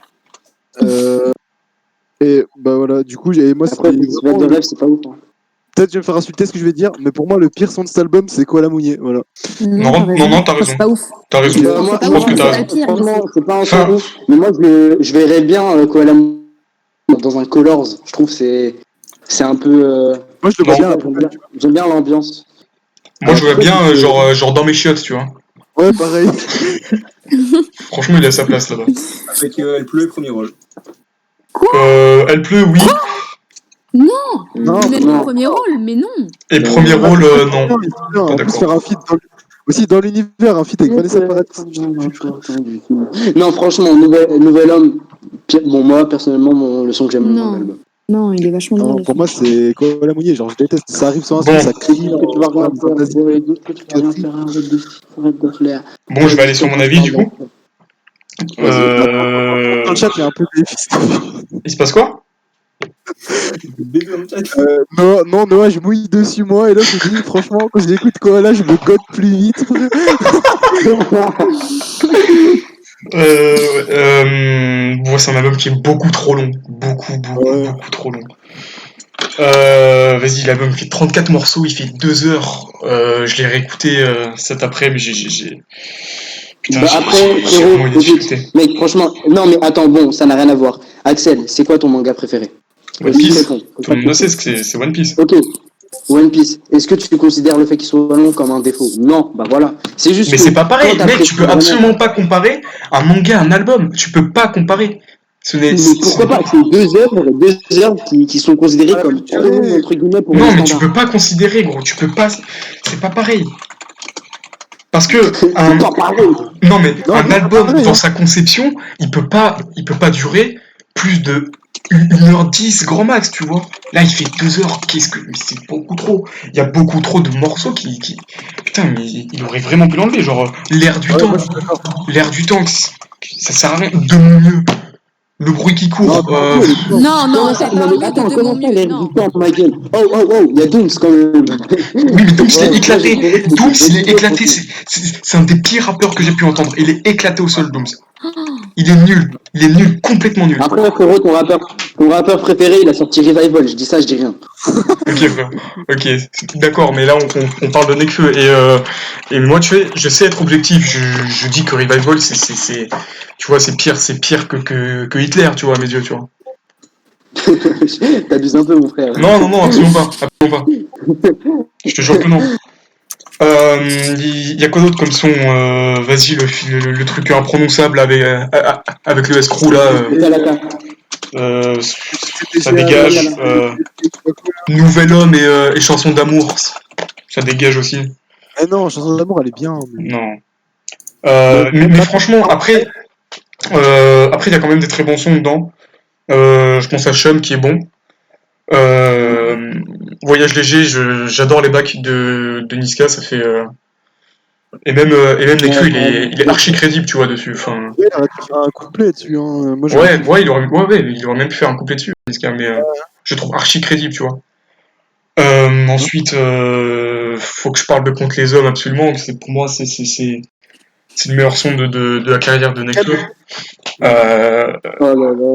Et bah voilà, du coup, moi, Après, c'était Festival vraiment de rêve, c'est pas ouf. Hein. peut-être je vais me faire insulter ce que je vais dire, mais pour moi, le pire son de cet album, c'est Koala Mouillé. Voilà. Non, t'as raison. C'est pas ouf. T'as raison. Bah, moi, Je pense que t'as c'est raison. pas pire. Franchement, c'est pas un son ouf. Mais moi, je verrais bien Koala dans un Colors. Je trouve que c'est un peu. Moi, je le vois Non. bien. J'aime bien l'ambiance. Moi, je vois bien, genre dans mes chiottes, tu vois. Ouais, pareil. Franchement, il a sa place là-bas. Avec Elle pleut, premier rôle. Elle pleut, oui. Non, Non, mais non. le premier rôle, mais non. Et premier rôle, non. Non, il est bien. En plus, d'accord. faire un feat aussi dans l'univers, un feat avec Vanessa Paradis. Non, franchement, nouvel homme. Bon, moi, personnellement, le son que j'aime le moins de l'album. Non, il est vachement bien. Non, pour moi, c'est Koala Mouillé. Genre, je déteste. Ça arrive sur un son, Bon. ça crie. Tu vas rien faire, arrête de flair. Bon, je vais aller sur mon avis, du coup. Dans le chat, il y a un peu des fils. Il se passe quoi? Bébé dans le chat. Non, Noah, je mouille dessus, moi. Et là, je dis, franchement, quand j'écoute Koala, je me code plus vite. Bon, c'est un album qui est beaucoup trop long. Beaucoup trop long. Vas-y, l'album fait 34 morceaux, il fait 2 heures. Je l'ai réécouté cet après, mais j'ai... Putain, Bah après, frérot, écoute, mec, franchement, non mais attends, bon, ça n'a rien à voir. Axel, c'est quoi ton manga préféré? One Piece. Tout le monde le sait, c'est One Piece. Ok, One Piece. Est-ce que tu considères le fait qu'il soit long comme un défaut? Non, bah voilà. C'est juste. Mais que c'est pas pareil, quand t'as mec, pris tu peux vraiment- absolument pas comparer un manga à un album. Tu peux pas comparer. Mais pourquoi pas? C'est 2 heures qui sont considérées comme trop longues, entre guillemets, pour Non, les mais tu standards. peux pas considérer, gros. Tu peux pas. C'est pas pareil. Parce que un, T'en parlais. non mais Non, un mais album pareil, dans hein. sa conception, il peut pas durer plus de 1h10 grand max, tu vois. Là, il fait 2 heures, mais c'est beaucoup trop. Il y a beaucoup trop de morceaux putain, mais il aurait vraiment pu l'enlever, genre l'air du Ouais, temps. moi, je suis d'accord. L'air du temps, ça sert à rien. De mon mieux. Le bruit qui Non, court. mais elle est bien. Non, non, Comment ça, c'est non, pas mais mieux attends, de comment mon ça, mieux, l'air non. du temps, ma gueule? Oh, il y a Dooms quand même. Oui, mais Dooms, il est Ouais, éclaté. moi, j'ai trouvé que Dooms, c'était il est une éclaté. bonne C'est un des pires rappeurs que j'ai pu entendre. Il est éclaté au sol, Dooms. Il est nul. Il est nul, complètement nul. Après, frérot, ton rappeur préféré, il a sorti Revival. Je dis ça, je dis rien. Ok, frère. Ok, d'accord, mais là, on parle de Nekfeu. Et moi, je sais être objectif. Je dis que Revival, tu vois, c'est pire que Hitler, tu vois, à mes yeux, tu vois. T'abuses un peu, mon frère. Non, absolument pas. Absolument pas. Je te jure que non. Il y a quoi d'autre comme son vas-y, le truc imprononçable avec le escroc là. Metallica. Ça dégage. Nouvel homme et chanson d'amour. Ça dégage aussi. Eh non, chanson d'amour, elle est bien. Mais... Non. Mais franchement, après, il y a quand même des très bons sons dedans. Je pense à Chum qui est bon. Voyage léger, j'adore les bacs de Niska, ça fait. Et même Nekfeu, il est archi crédible, tu vois, dessus. Enfin, Ouais, il aurait pu faire un couplet dessus. Hein. Moi, ouais, il aurait même pu faire un couplet dessus, Niska, mais je trouve archi crédible, tu vois. Ensuite, faut que je parle de Contre les hommes absolument. Pour moi, c'est le meilleur son de la carrière de Nekfeu.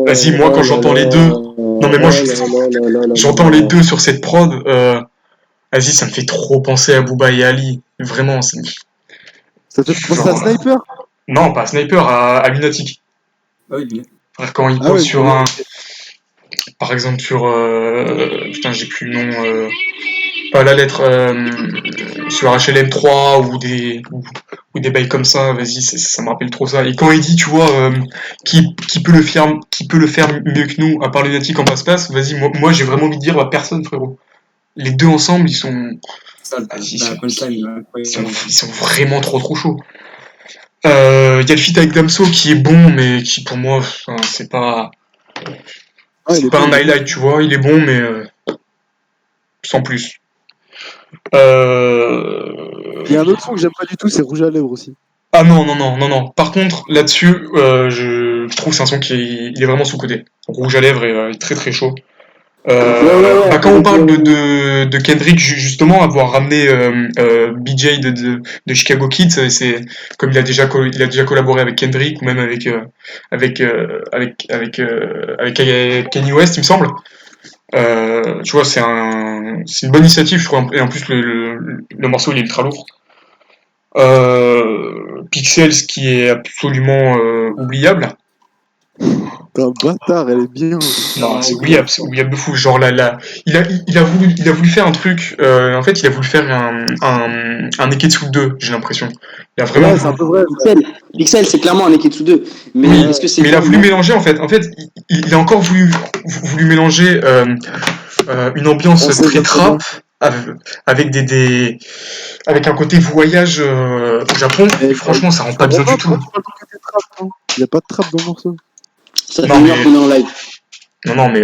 Vas-y, moi quand j'entends les deux, non mais moi j'entends les deux sur cette prod. Vas-y, ça me fait trop penser à Booba et Ali. Vraiment, Ça te fait penser à genre, Sniper? non, pas à Sniper, à Lunatic. Ah oui, Frère, quand il Ah pose ouais, sur mais- un, par exemple sur, putain, j'ai plus le nom, pas la lettre, sur HLM3 ou des bails comme ça, vas-y, ça me rappelle trop ça. Et quand il dit, tu vois, qui peut le faire mieux que nous, à part Lunatic en passe-passe, vas-y, moi j'ai vraiment envie de dire, bah, personne, frérot. Les deux ensemble, ils sont, ça, vas-y, la punchline, ils sont vraiment trop chauds. Y a le feat avec Damso qui est bon, mais qui pour moi, enfin, c'est pas il est un bon. highlight, tu vois. Il est bon, mais sans plus. Il y a un autre son que j'aime pas du tout, c'est Rouge à lèvres aussi. Ah non. Par contre, là-dessus, je trouve que c'est un son il est vraiment sous-côté. Rouge à lèvres est très très chaud. Quand on parle de Kendrick, justement, avoir ramené BJ de Chicago Kids, c'est comme il a déjà collaboré avec Kendrick ou même avec Kanye West, il me semble. Tu vois, c'est une bonne initiative, je trouve, et en plus le morceau il est ultra lourd. Pixels qui est absolument oubliable. T'es un bâtard, elle est bien. Non, c'est oubliable de fou. Genre il a voulu faire un truc. En fait, il a voulu faire un Neketsu 2, j'ai l'impression. Il a vraiment. Ouais, c'est un peu vrai. Pixel, c'est clairement un Neketsu 2. Mais Oui, est-ce que c'est mais il a voulu vraiment- mélanger en fait. En fait, il a encore voulu mélanger une ambiance On sait très bien trap avec avec un côté voyage au Japon. Et franchement, ça rend pas bien du tout. Il y a pas de trap dans le morceau. Ça fait Non, une mais- heure qu'on est en live. Non, mais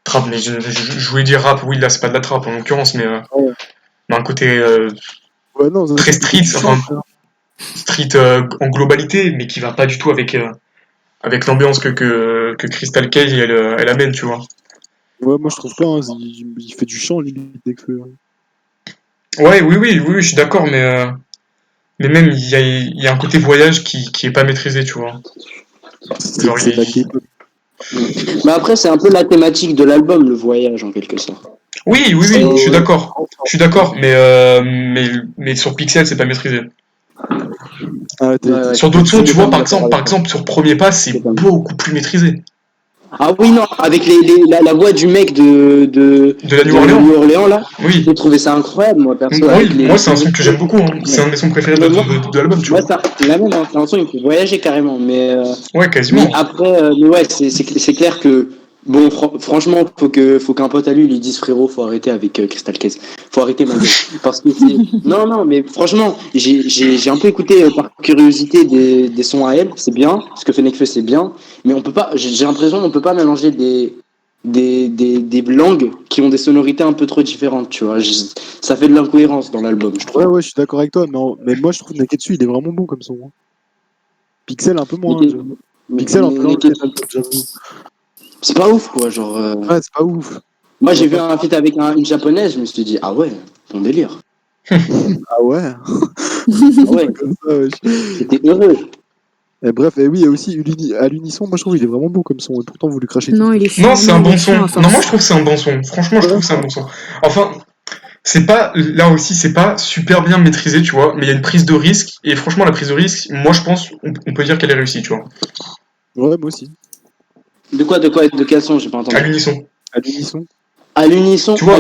trap, mais je voulais dire rap, oui, là c'est pas de la trap en l'occurrence, mais un côté Ouais, non, ça, très c'est street, du chant, enfin, frère. street en globalité, mais qui va pas du tout avec l'ambiance que Crystal Cage elle amène, tu vois. Ouais, moi je trouve pas, hein, il fait du chant limite dès que. Ouais, oui, je suis d'accord, mais même il y a un côté voyage qui est pas maîtrisé, tu vois. Genre, C'est de la K-pop. Mais après, c'est un peu la thématique de l'album, le voyage, en quelque sorte. Oui, je suis d'accord. Je suis d'accord, mais sur Pixel, c'est pas maîtrisé. Ah, Ouais, Sur d'autres sons, tu vois, par d'accord. exemple, sur Premier Pas, c'est beaucoup plus maîtrisé. Ah oui, non, avec la voix du mec de la New Orleans. New Orleans, là, Oui. j'ai trouvé ça incroyable, moi, perso. Oui, avec moi, c'est un son que j'aime beaucoup. Hein. C'est un de mes sons préférés de l'album, tu vois. Ouais, c'est la même, hein, c'est un son, il peut voyager carrément. Mais Ouais, quasiment. après, mais ouais, c'est clair que Bon, franchement, faut qu'un pote à lui dise frérot, faut arrêter avec Crystal Case. Faut arrêter ma gueule. Parce que c'est. Non, mais franchement, j'ai un peu écouté par curiosité des sons à elle. C'est bien. Ce que fait Nekfeu, c'est bien. Mais on peut pas. J'ai l'impression qu'on peut pas mélanger des langues qui ont des sonorités un peu trop différentes, tu vois. Ça fait de l'incohérence dans l'album, je trouve. Ouais, je suis d'accord avec toi, mais moi je trouve Neketsu il est vraiment bon comme son. Hein. Pixel un peu moins. Mais- J'avoue. Pixel un peu moins, j'avoue. C'est pas ouf, quoi. Genre. Ouais, c'est pas ouf. Moi, j'ai vu un feat avec une japonaise, je me suis dit, ah ouais, ton délire. Ah ouais. Ah ouais, Comme ça, ouais. j'étais heureux. Et bref, et oui, il y a aussi à l'unisson, moi je trouve il est vraiment bon comme son, et pourtant vous lui crachez Non, tout. il est Non, c'est un bon son. à force. Non, moi je trouve que c'est un bon son. Franchement, je trouve que c'est un bon son. Enfin, c'est pas, là aussi, c'est pas super bien maîtrisé, tu vois, mais il y a une prise de risque, et franchement, la prise de risque, moi je pense, on peut dire qu'elle est réussie, tu vois. Ouais, moi aussi. De quel son, j'ai pas entendu. À l'unisson. À l'unisson. À l'unisson, Tu vois,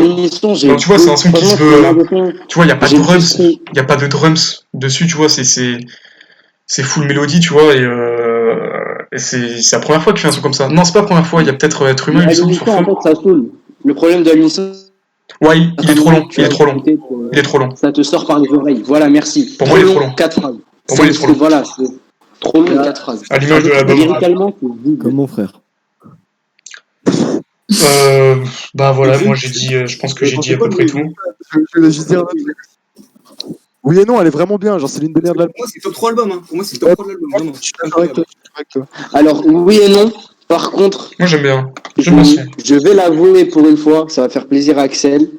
j'ai. non, tu vois, c'est un son qui se veut. Franchement, Tu vois, il y a pas de J'ai drums, plus- il y a pas de drums dessus, tu vois, c'est full mélodie, tu vois, et c'est la première fois qu'il fait un son comme ça. Non, c'est pas la première fois, il y a peut-être Être humain, à il me semble, sur l'unisson, en feu. fait, ça saoule. Le problème de l'unisson, Ouais, il est trop long, tu il est vas trop long, écouter, il est trop long. ça te sort par les oreilles. Voilà, merci. Pour moi, il est trop long. 4 phrases. Pour moi, il est trop long. Voilà, c'est trop long, 4 phrases. À l'image de l'album. Lyricalement, c'est vide. Comme mon frère. Bah voilà, moi j'ai dit, je pense que j'ai dit à peu près tout. Je voulais juste dire. Oui et non, elle est vraiment bien, genre c'est l'une des meilleures de l'album. Pour moi, c'est le top 3 album. Hein. Pour moi, c'est le top 3 de l'album. Vraiment. Je suis d'accord avec toi, je suis d'accord avec toi. Alors, oui et non. Par contre, Moi j'aime bien. je, J'aime aussi. je vais l'avouer pour une fois, ça va faire plaisir à Axel,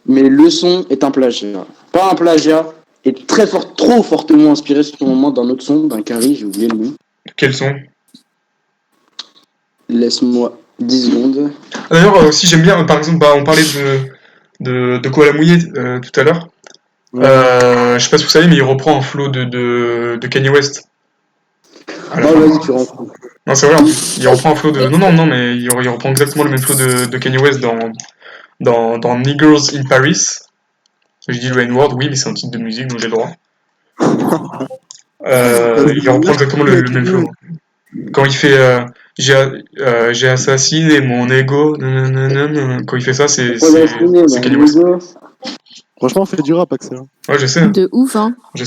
mais le son est un plagiat. Pas un plagiat, est très fort, trop fortement inspiré sur le moment d'un autre son, d'un Carrie, j'ai oublié le nom. Quels sont? Laisse-moi 10 secondes. D'ailleurs, aussi j'aime bien, par exemple, bah, on parlait de Koala Mouillé tout à l'heure. Je sais pas si vous savez, mais il reprend un flow de Kanye West. À la Oh, fin. vas-y, tu rentres. Non, c'est vrai, en plus. Il reprend un flow de. Non, mais il reprend exactement le même flow de Kanye West dans Niggers in Paris. Je dis le N-word, oui, mais c'est un titre de musique, donc j'ai le droit. Il reprend exactement le même flow. Quand il fait j'ai assassiné mon ego, quand il fait ça, c'est Kanye West. Franchement, on fait du rap, Axel. Ouais, je sais, De ouf, hein. mais.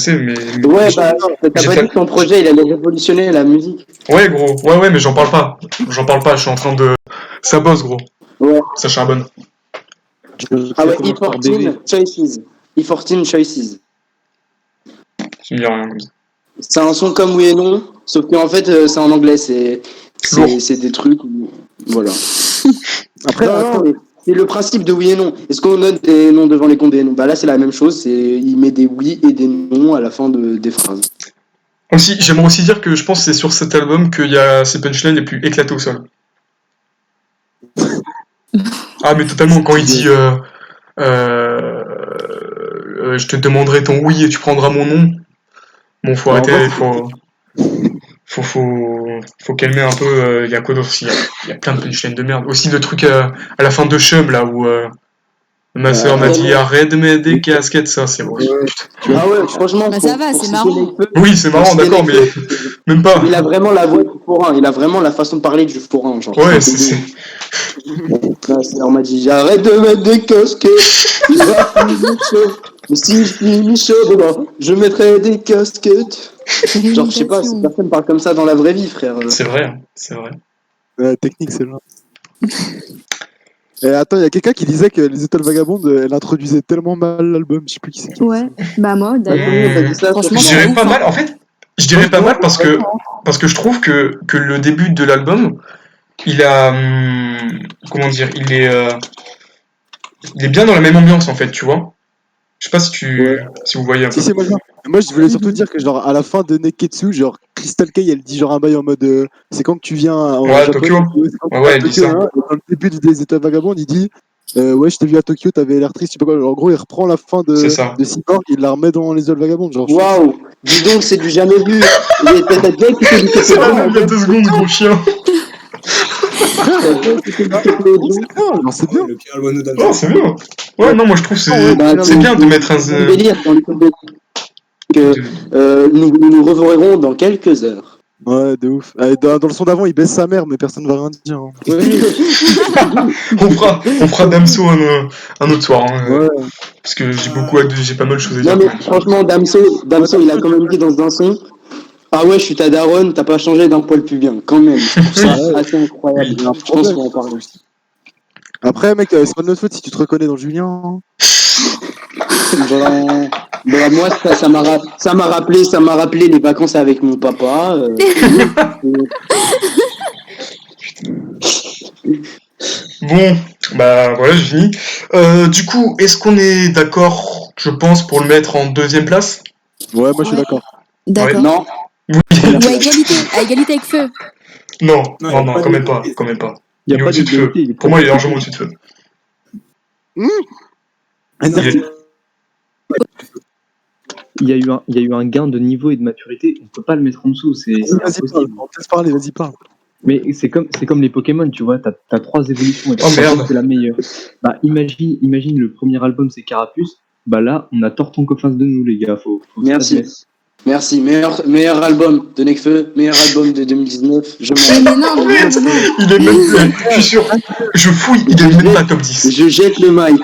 Ouais, bah, t'as J'ai pas fait- dit que ton projet, il allait révolutionner la musique. Ouais, gros, ouais, mais j'en parle pas. Je suis en train de. Ça bosse, gros. Ouais. Ça charbonne. Ah ouais, E14 Choices. E14 Choices. Tu me dis rien comme ça. C'est un son comme oui et non, sauf qu'en fait, c'est en anglais, Lourd. c'est des trucs où... Voilà. Après, Non, mais c'est le principe de oui et non. Est-ce qu'on note des noms devant les comptes des noms? Bah là, c'est la même chose, il met des oui et des non à la fin des phrases. Aussi, j'aimerais aussi dire que je pense que c'est sur cet album qu'il y a ces punchlines les plus éclatées au sol. Ah, mais totalement, quand il dit je te demanderai ton oui et tu prendras mon nom. Bon, faut arrêter, faut calmer un peu. Il y a quoi d'autre aussi? Il y a plein de punchlines de merde. Aussi le truc à la fin de Chum, là, où ma sœur m'a dit arrête de mettre des casquettes, ça, c'est bon. Ah ouais, franchement, Bah, ça va, c'est citer marrant. Nekfeu, Oui, c'est marrant, pour citer d'accord, mais Nekfeu, même pas. il a vraiment la voix du forain, il a vraiment la façon de parler du forain, genre. Ouais, On m'a dit arrête de mettre des casquettes, tu vas finir chaud. Mais si je finis chaud dedans, je mettrai des casquettes. Genre, je sais pas, personne parle comme ça dans la vraie vie, frère. C'est vrai, hein, c'est vrai. La technique, c'est là. Et attends, il y a quelqu'un qui disait que Les Étoiles Vagabondes, elle introduisait tellement mal l'album, je sais plus qui c'est. Ouais. Bah, moi, d'ailleurs. T'as dit ça, Franchement, Je c'est dirais ouf, pas hein. mal, en fait, je dirais pas mal parce que je trouve que le début de l'album, il a. Comment dire, il est bien dans la même ambiance en fait, tu vois. Je sais pas si vous voyez un peu. Si, moi je voulais surtout dire que genre à la fin de Neketsu, genre Crystal Kay elle dit genre un bail en mode c'est quand que tu viens en Ouais, Japon, Tokyo. c'est quand que Ouais, tu elle dit viens à ça. Tokyo, hein. Et dans le début des Étoiles Vagabondes, il dit ouais, je t'ai vu à Tokyo, t'avais l'air triste, je sais pas quoi. En gros, il reprend la fin C'est ça. de Cyborg, il la remet dans Les Étoiles Vagabondes. Genre, Waouh, dis donc, c'est du jamais vu. T'as déjà écouté du C'est la Tokyo même il y a 2 secondes, gros chien. non, c'est bien. Le Pierre Albano Non, c'est bien. Ouais, non, moi je trouve que c'est bien de mettre C'est un délire dans le que nous nous reverrons dans quelques heures. Ouais, de ouf. Dans le son d'avant, il baisse sa mère, mais personne va rien dire. Hein. On fera Damso un autre soir, hein, Ouais. parce que j'ai pas mal de choses à dire. Non, mais franchement, Damso, il a quand même dit dans un son. Ah ouais, je suis ta daronne, t'as pas changé d'un poil pubien, quand même. Je trouve ça assez incroyable. Oui. Je pense qu'il faut en parler. Après, mec, c'est pas de notre faute si tu te reconnais dans Julien. Hein. Moi, ça m'a rappelé les vacances avec mon papa. Bon, bah voilà, j'ai fini. Du coup, est-ce qu'on est d'accord, je pense, pour le mettre en deuxième place? Ouais, moi je suis d'accord. D'accord. Non, Oui. Ou à égalité avec Feu. Non, Non, y a pas quand même de- pas, quand même pas. Il Il n'y est a pas au-dessus de Feu. d'égalité. Pour moi, il est largement au-dessus de Feu. Il y a eu un gain de niveau et de maturité. On peut pas le mettre en dessous. C'est Vas-y, parle. impossible. On te laisse parler, vas-y, parle. Mais c'est comme les Pokémon, tu vois. T'as 3 évolutions et Oh, merde. c'est la meilleure. Bah, imagine le premier album, c'est Carapuce. Bah là, on a Torton qu'en face de nous, les gars. Faut se merci. l'admettre. Merci. Meilleur album de Nekfeu, meilleur album de 2019. Je Mais m'en non. Il est même, je suis sûr, je fouille, il est même pas top 10. Je jette le mic.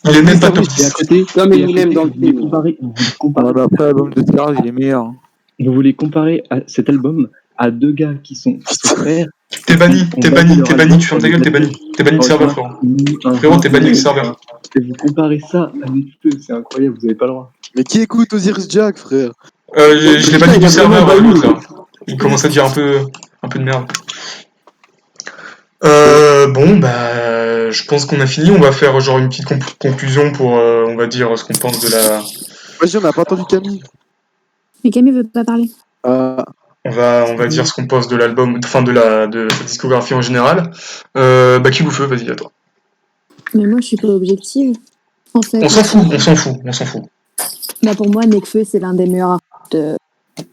Il est même pas top Et à 10. côté, Comme et à Eminem côté, dans le vous voulez film. comparer, Après, l'album de Tirage, il est meilleur. vous voulez comparer cet album à deux gars qui sont frères. T'es banni, tu fermes ta gueule, t'es banni de serveur, frérot. Frérot, t'es banni du serveur. Et vous comparez ça à Nekfeu, c'est incroyable, vous avez pas le droit. Mais qui écoute Osiris Jack, frère? Je l'ai banni du serveur, l'autre là. Il commence à dire un peu de merde. Bon, bah, je pense qu'on a fini. On va faire genre une petite conclusion pour, on va dire, ce qu'on pense de la. Vas-y, on n'a pas entendu Camille. Mais Camille veut pas parler. On va dire ce qu'on pense de l'album, enfin de sa discographie en général. Bah, qui vous fait, vas-y, à toi. Mais moi, je suis pas objective. En fait. On s'en fout. Bah, pour moi, Nekfeu, c'est l'un des meilleurs artistes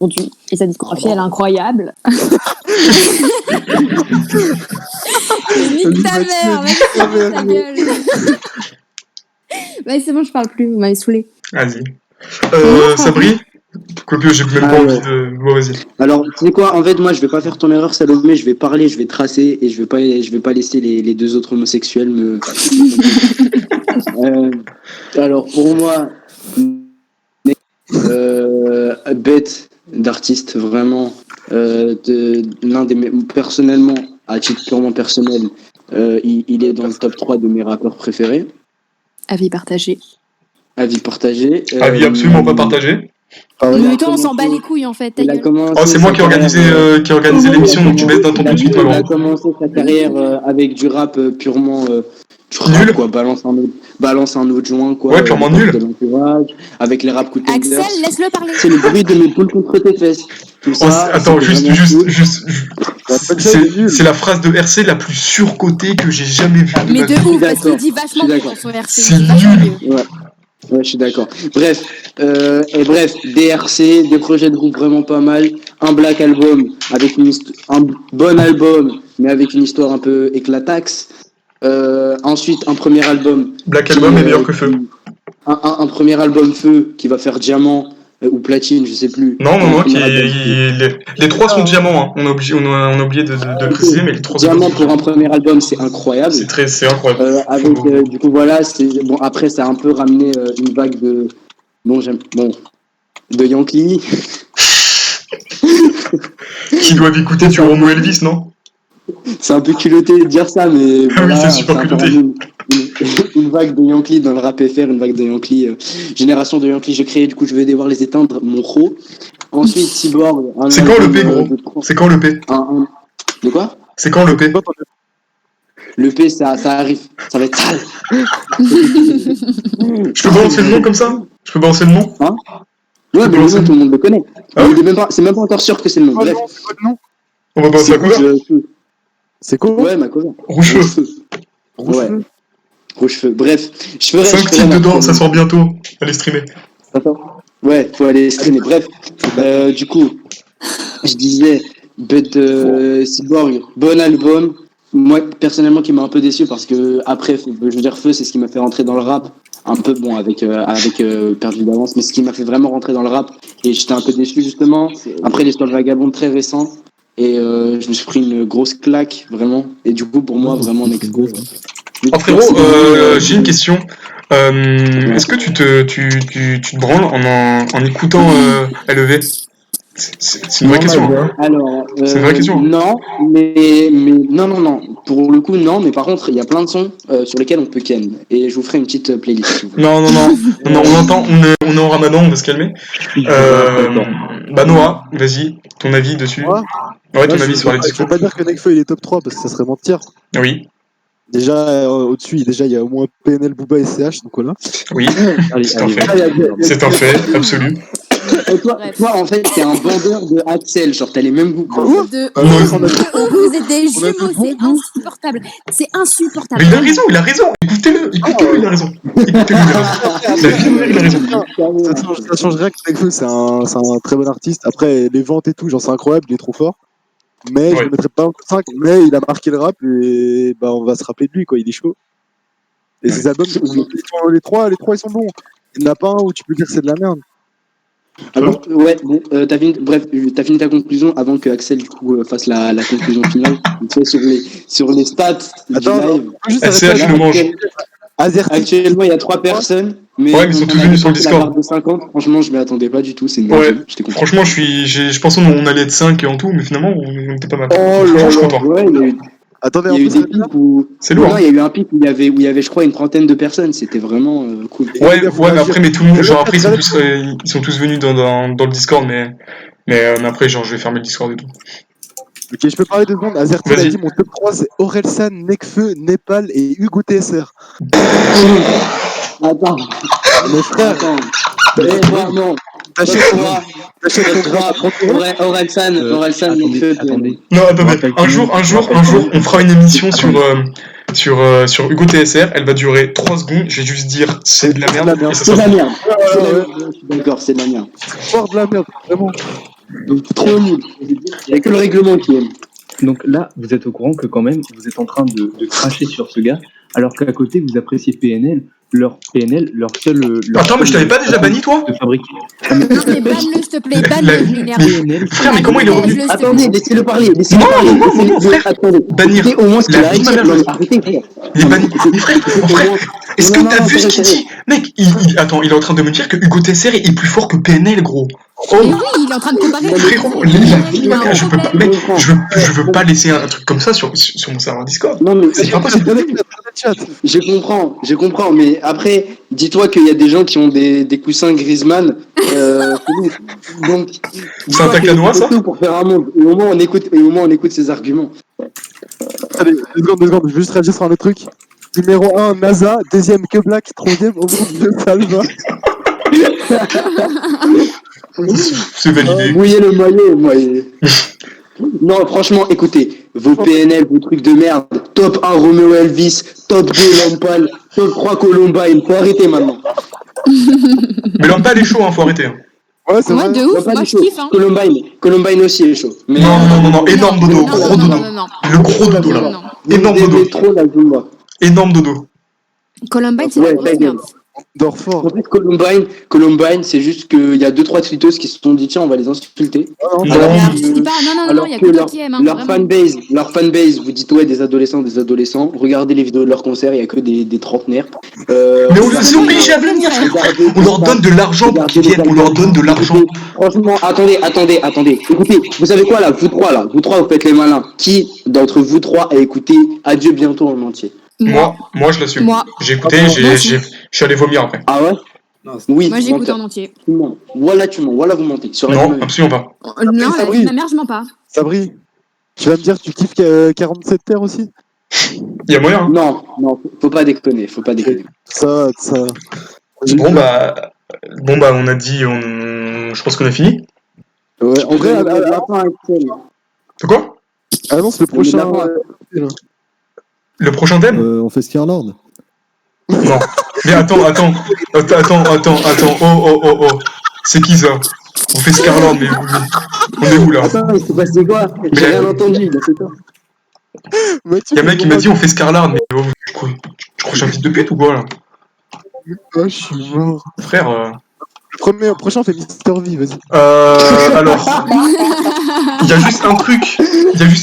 aujourd'hui. Et sa discographie, elle est incroyable. Nique ta mère, vas-y, ferme ta gueule. Ouais, c'est bon, je parle plus, vous m'avez saoulé. Vas-y. Sabri? Quoique j'ai même pas envie de. Bon, vas-y. Alors, tu sais quoi, en fait, moi, je vais pas faire ton erreur, Salomé, je vais parler, je vais tracer, et je vais pas laisser les deux autres homosexuels me... alors, pour moi, bête d'artiste, vraiment, l'un des... Personnellement, à titre purement personnel, il est dans le top 3 de mes rappeurs préférés. Avis partagé. Avis partagé. Avis absolument pas partagé. Mais toi, on s'en bat les couilles, en fait, ta gueule. Oh, c'est moi qui ai organisé l'émission, donc tu baisses d'un ton tout de suite, ma Il a grande. commencé sa carrière avec du rap purement Nul. quoi, balance un autre joint, quoi. Ouais, purement nul. De l'entourage, avec les rap contenders. Axel, laisse-le parler. C'est le bruit de mes poules contre tes fesses. Tout Oh, ça. attends, c'était vraiment cool. c'est la phrase de RC la plus surcotée que j'ai jamais vue. Mais ma de vie. ouf, parce qu'il d'accord. dit Je vachement suis mieux d'accord. dans son RC. C'est il dit vachement nul. mieux. Ouais, je suis d'accord. Bref, DRC, des projets de groupe vraiment pas mal, un black album avec un bon album, mais avec une histoire un peu éclataxe. Ensuite, un premier album. Black Album est meilleur que Feu. Un premier album Feu qui va faire diamant ou platine, je sais plus. Non, Un les trois sont diamants. Hein. On a oublié de le préciser, mais les trois sont diamant pour un premier album, c'est incroyable. C'est incroyable. Du coup, voilà, bon, après, ça a un peu ramené une vague de. De Yankee. Qui doivent écouter du Romo Elvis, non? C'est un peu culotté de dire ça, mais. Ah oui, c'est super culotté. Une vague de Yankee dans le rap FR, une vague de Yankee. Génération de Yankee, j'ai créé, du coup, je vais devoir les éteindre, mon ro. Ensuite, Cyborg. C'est quand le P, gros? C'est quand le P? De quoi? C'est quand le P? Le P, ça arrive. Ça va être sale. Je peux balancer le nom comme ça? Je peux balancer le nom? Hein? Ouais, mais le nom, tout le monde le connaît. Ah oui? C'est même pas encore sûr que c'est le nom. Bref. C'est quoi le nom? On va balancer la cover? C'est quoi? Ouais, ma cover. Rouge-feu. Ouais. Rouge-feu. Bref, je ferai. 5 titres dedans, ça sort bientôt. Allez streamer. Ouais, faut aller streamer. Bref, du coup, je disais, Cyborg, bon album. Moi, personnellement, qui m'a un peu déçu parce que, après, je veux dire, Feu, c'est ce qui m'a fait rentrer dans le rap. Un peu, bon, avec Perdu d'avance, mais ce qui m'a fait vraiment rentrer dans le rap. Et j'étais un peu déçu, justement. Après, l'histoire de Vagabond, très récent. Et je me suis pris une grosse claque, vraiment. Et du coup, pour moi, vraiment, Nekfeu. Oh frérot, j'ai une question. Est-ce que tu te branles en écoutant LEV? C'est une vraie question. Hein. Alors, C'est une vraie question. non, mais non. Pour le coup, non, mais par contre, il y a plein de sons sur lesquels on peut ken. Et je vous ferai une petite playlist. Si vous voulez. Non, on entend, on est en ramadan, on va se calmer. Bah Noah, vas-y, ton avis dessus. Moi, Ouais, ton Moi, avis sur les je discours. peux pas dire que Nekfeu il est top 3 parce que ça serait mentir. Oui, Déjà, au-dessus, il y a au moins PNL, Booba et CH, donc voilà. oui, Allez, c'est un allez, fait. vas-y. C'est un fait, absolu. Et toi, en fait, t'es un vendeur de Axel, genre t'as les mêmes goûts. Quoi. De Ah, Ouais. on a- vous êtes des On a de jumeaux, bons c'est goûts. insupportable. C'est insupportable. Mais il a vraiment. raison, écoutez-le, il a raison. Écoutez-le, il a raison. Ça change rien que Nekfeu, c'est un très bon artiste. Après, les ventes et tout, genre c'est incroyable, il est trop fort. Mais je Ouais. le mettrais pas en 5, mais il a marqué le rap et bah, on va se rappeler de lui, quoi, il est chaud. Et ses albums, les trois ils sont bons. Il n'y en a pas un où tu peux dire que c'est de la merde. Alors, ouais, bon, t'as fini ta conclusion avant que Axel du coup fasse la conclusion finale. Tu sais, sur les stats du Attends, live. faut juste SCH arrêter le mange. Azerty. Actuellement, il y a 3 personnes, mais Ouais, mais ils sont tous on a venus sur le dépassé la Discord. barre de 50. Franchement, je m'y attendais pas du tout. C'est une Ouais, dinguerie. J'étais content. franchement, je pensais qu'on allait être 5 en tout, mais finalement, on était pas mal. Oh Franchement, là je suis là, content. ouais, Attendez, il y a en eu plus, des pics où. C'est lourd. Non, il y a eu un pic où il y avait, je crois, une trentaine de personnes. C'était vraiment cool. Ouais, les gars, faut mais réagir. après, mais tout le monde, Le genre chat, après, regardez. ils sont tous venus dans le Discord, mais après, genre, je vais fermer le Discord et tout. Ok, je peux parler 2 secondes. Azerty Vas-y. a dit mon top 3 c'est Orelsan, Nekfeu, Népal et Hugo TSR. Attends, Mes frères, attends. Non. t'achètes Top ton graphe à 30 euros. Orelsan, Attendez. Non, Je me attendez, rappelle un jour, on fera une émission sur Hugo TSR, elle va durer 3 secondes, je vais juste dire c'est de la merde, C'est de la merde. et ça C'est de sera la merde. C'est de la Ouais, merde. Je suis d'accord, c'est de la merde. fort de la merde, vraiment. Trop nul. Il n'y a que le règlement qui aime. Donc là, vous êtes au courant que quand même, vous êtes en train de cracher sur ce gars, alors qu'à côté, vous appréciez PNL, leur seul... Attends, mais je t'avais pas déjà banni, toi? De fabriquer. Non, mais banne-le, s'il te plaît, banne-le, il m'énerve. PNL, Frère, mais comment il est revenu? Banne-le, s'il te plaît. Attendez, laissez-le parler. Non, frère. Attendez. Bannir. Écoutez au moins ce qu'il La a à vie de ma dire. mère. Non, mais arrêtez, frère. Il est banni. Mais frère, est-ce que Non, t'as non, vu ce attendez, qu'il dit? Mec, attends, il est en train de me dire que Hugo TSR est plus fort que PNL, gros. Mais Oh, oui, il est en train de comparer. frérot, Il a un je peux pas, problème. mec, je veux pas laisser un truc comme ça sur mon serveur Discord. Non, mais C'est pas possible. Regardez le chat. je comprends, mais après, dis-toi qu'il y a des gens qui ont des coussins Griezmann. Donc, C'est un tac à noix, ça? pour faire un monde. Et au moins, on écoute ses arguments. Allez, 2 secondes, je vais juste réagir sur un autre truc. Numéro 1, NASA. Deuxième, Que Black. Troisième, au monde de Salva. C'est validé. Mouillez le maillot. Non, franchement, écoutez, vos PNL, vos trucs de merde, top 1 Romeo Elvis, top 2 Lampal, top 3 Columbine, faut arrêter maintenant. Mais Lampal est chaud, hein, faut arrêter. Hein. Ouais, c'est Moi, vrai. de ouf, Lampal moi, est je chaud. kiffe, hein. Columbine aussi est chaud. Mais Non, énorme dodo, Non, gros non, dodo. non, non. Le gros dodo, Non, là. non. Énorme vous dodo. aimez trop la Zumba. Énorme dodo. Columbine, c'est Ouais, la grosse ta gueule. merde. Dors fort. En fait, Columbine, c'est juste qu'il y a 2-3 tweetos qui se sont dit tiens, on va les insulter. Non. Mais alors, je dis pas, non, Alors il y a que que toi qui aime, hein, leur vraiment. fanbase, vous dites ouais, des adolescents, regardez les vidéos de leurs concerts, il y a que des trentenaires. Mais on les oblige à venir, frère. On leur donne de l'argent pour qu'ils viennent, on leur donne de l'argent. Franchement, attendez. Écoutez, vous savez quoi là, vous trois, vous faites les malins. Qui d'entre vous trois a écouté Adieu bientôt en entier? Moi, je l'assume. Moi. J'ai écouté, Moi aussi. je suis allé vomir après. Ah ouais? Non, Oui. Moi, j'écoute menteur. en entier. Tu mens. Voilà vous mentez. Sur la Non, vidéo. absolument pas. Non, la ça vie de brille. ma mère, je mens pas. Sabri, tu vas me dire, tu kiffes 47 terres aussi? Il y a moyen. Hein. Non, faut pas déconner. Ça. Bon bah, on a dit, je pense qu'on a fini. Ouais, en vrai, C'est quoi? annonce le prochain. Le prochain thème? On fait Scarlord. Non. Mais attends. Oh. C'est qui ça? On fait Scarlord, mais on est où là? Attends, il s'est passé quoi? J'ai rien entendu. Il y a un mec qui m'a dit on fait Scarlard, mais oh, je crois que j'ai un fils de pute ou quoi là? Oh, je suis mort. Frère, Le prochain, on fait Mister V, vas-y. Alors, il y a juste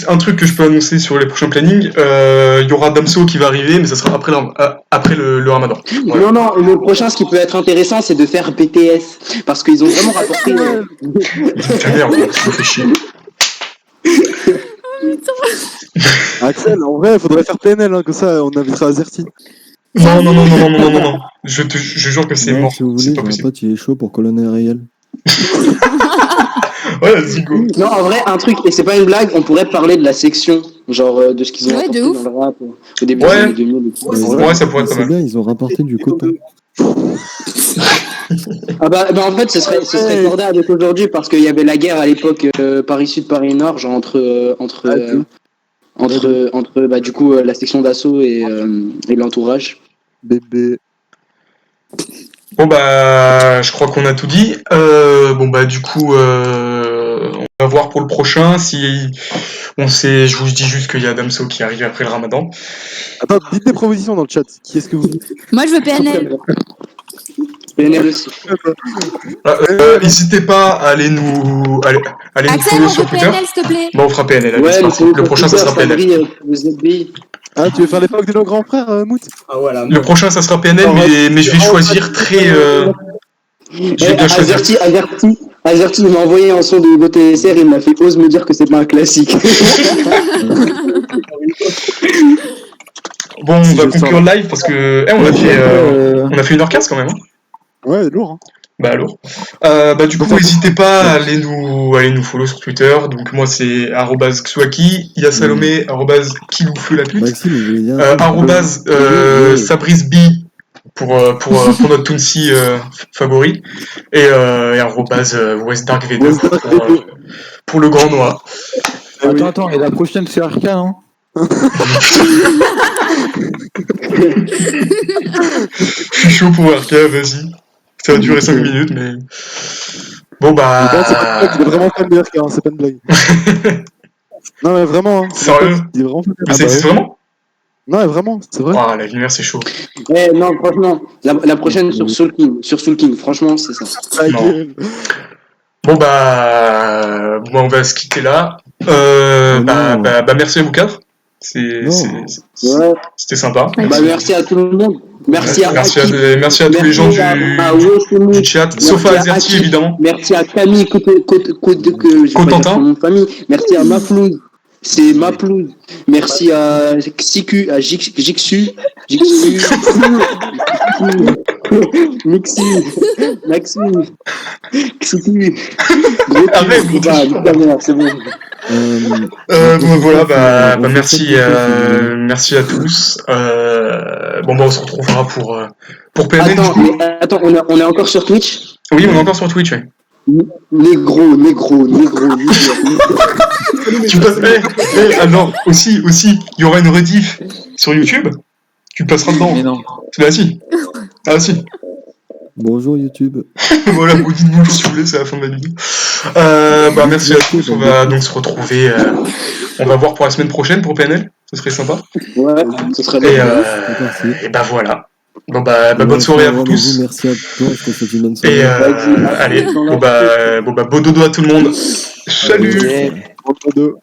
un truc que je peux annoncer sur les prochains plannings. Il y aura Damso qui va arriver, mais ça sera après le Ramadan. Voilà. Non, le prochain, ce qui peut être intéressant, c'est de faire BTS. Parce qu'ils ont vraiment rapporté. Putain, merde, ça me fait chier. Axel, en vrai, il faudrait faire PNL, hein, comme ça, on invitera Azerty. Non. Je jure que c'est Non, mort. si vous C'est voulez, pas j'ai un possible. pote, il est chaud pour colonel réel. Ouais, vas-y, go. Non, en vrai, un truc, et c'est pas une blague, on pourrait parler de la section, genre de ce qu'ils ont Ouais, de apporté ouf. dans le rap au début Ouais. des années 2000. Et tout. Ouais, ça pourrait être pas C'est mal. bien, ils ont rapporté du coton. Ah bah en fait, ce serait cordé avec aujourd'hui parce qu'il y avait la guerre à l'époque Paris Sud, Paris Nord, genre entre bah, du coup la section d'assaut et l'entourage. Bébé. Bon bah, je crois qu'on a tout dit. Bon bah, du coup, on va voir pour le prochain. Si on sait, je vous dis juste qu'il y a Damso qui arrive après le Ramadan. Attends, dites des propositions dans le chat. Qui est-ce que vous dites? Moi, je veux PNL. PNL aussi. N'hésitez pas à aller nous Axel, follow on sur veut Twitter. PNL, s'il te plaît. Bon, on fera PNL. Allez, Ouais, c'est parti. Le prochain, ça sera PNL. Vous êtes BI. Ah, tu veux faire l'époque de nos grands frères, Mout? Ah voilà. Le prochain, ça sera PNL, mais je vais choisir très. Je vais bien choisir. Azerty, il m'a envoyé un son de Hugo TSR, il m'a fait ose me dire que c'est pas un classique. Bon, on va conclure le live parce que on a fait 1h15 quand même. Hein. Ouais, lourd. Hein. Bah alors. Bah du coup, n'hésitez pas à aller nous follow sur Twitter. Donc moi c'est @xwaki, il y a Salomé @kiloufeu la pute, Maxime, il voulait dire. @sabrisb pour notre Tounsi favori et @westdark V2 pour le grand noir. Attends, et la prochaine c'est Arcane, hein? Je suis chaud pour RK, vas-y. Ça va durer 5 minutes, mais. Bon bah. Non, c'est pas une blague, il est vraiment fan de RK, hein, c'est pas une blague. Non, mais vraiment. Hein, Sérieux? Il est vraiment fan de Mais ça existe vraiment? Non, mais vraiment, c'est vrai. Ah, la lumière, c'est chaud. Non, franchement, la prochaine sur Soul King, franchement, c'est ça. Non. Bon bah, on va se quitter là. Merci à vous quatre. C'était sympa. Bah, merci à tout le monde. Merci à tous les gens du chat, sauf à Azerty évidemment. Merci à Camille Cotentin. Merci à Mafloud. C'est Maploud. Merci à Xiku, à Jixu, Maxime, Xiku. Arrête, c'est bon. Voilà, merci à tous. On se retrouvera pour PNL. Attends, on est encore sur Twitch? Oui, on est encore sur Twitch. Ouais. Négro. Tu passes. Non, aussi, il y aura une rediff sur YouTube. Tu passeras dedans. Mais non. Ah si. Bonjour YouTube. Voilà, vous dites bonjour si vous voulez, c'est la fin de la vidéo. Merci à tous, on va donc se retrouver. On va voir pour la semaine prochaine pour PNL, ce serait sympa. Ouais, ce serait bien. Et voilà. Bonne soirée à vous tous. Merci à toi, je te souhaite une bonne soirée. Et allez, beau dodo à tout le monde. Salut. Bon dodo.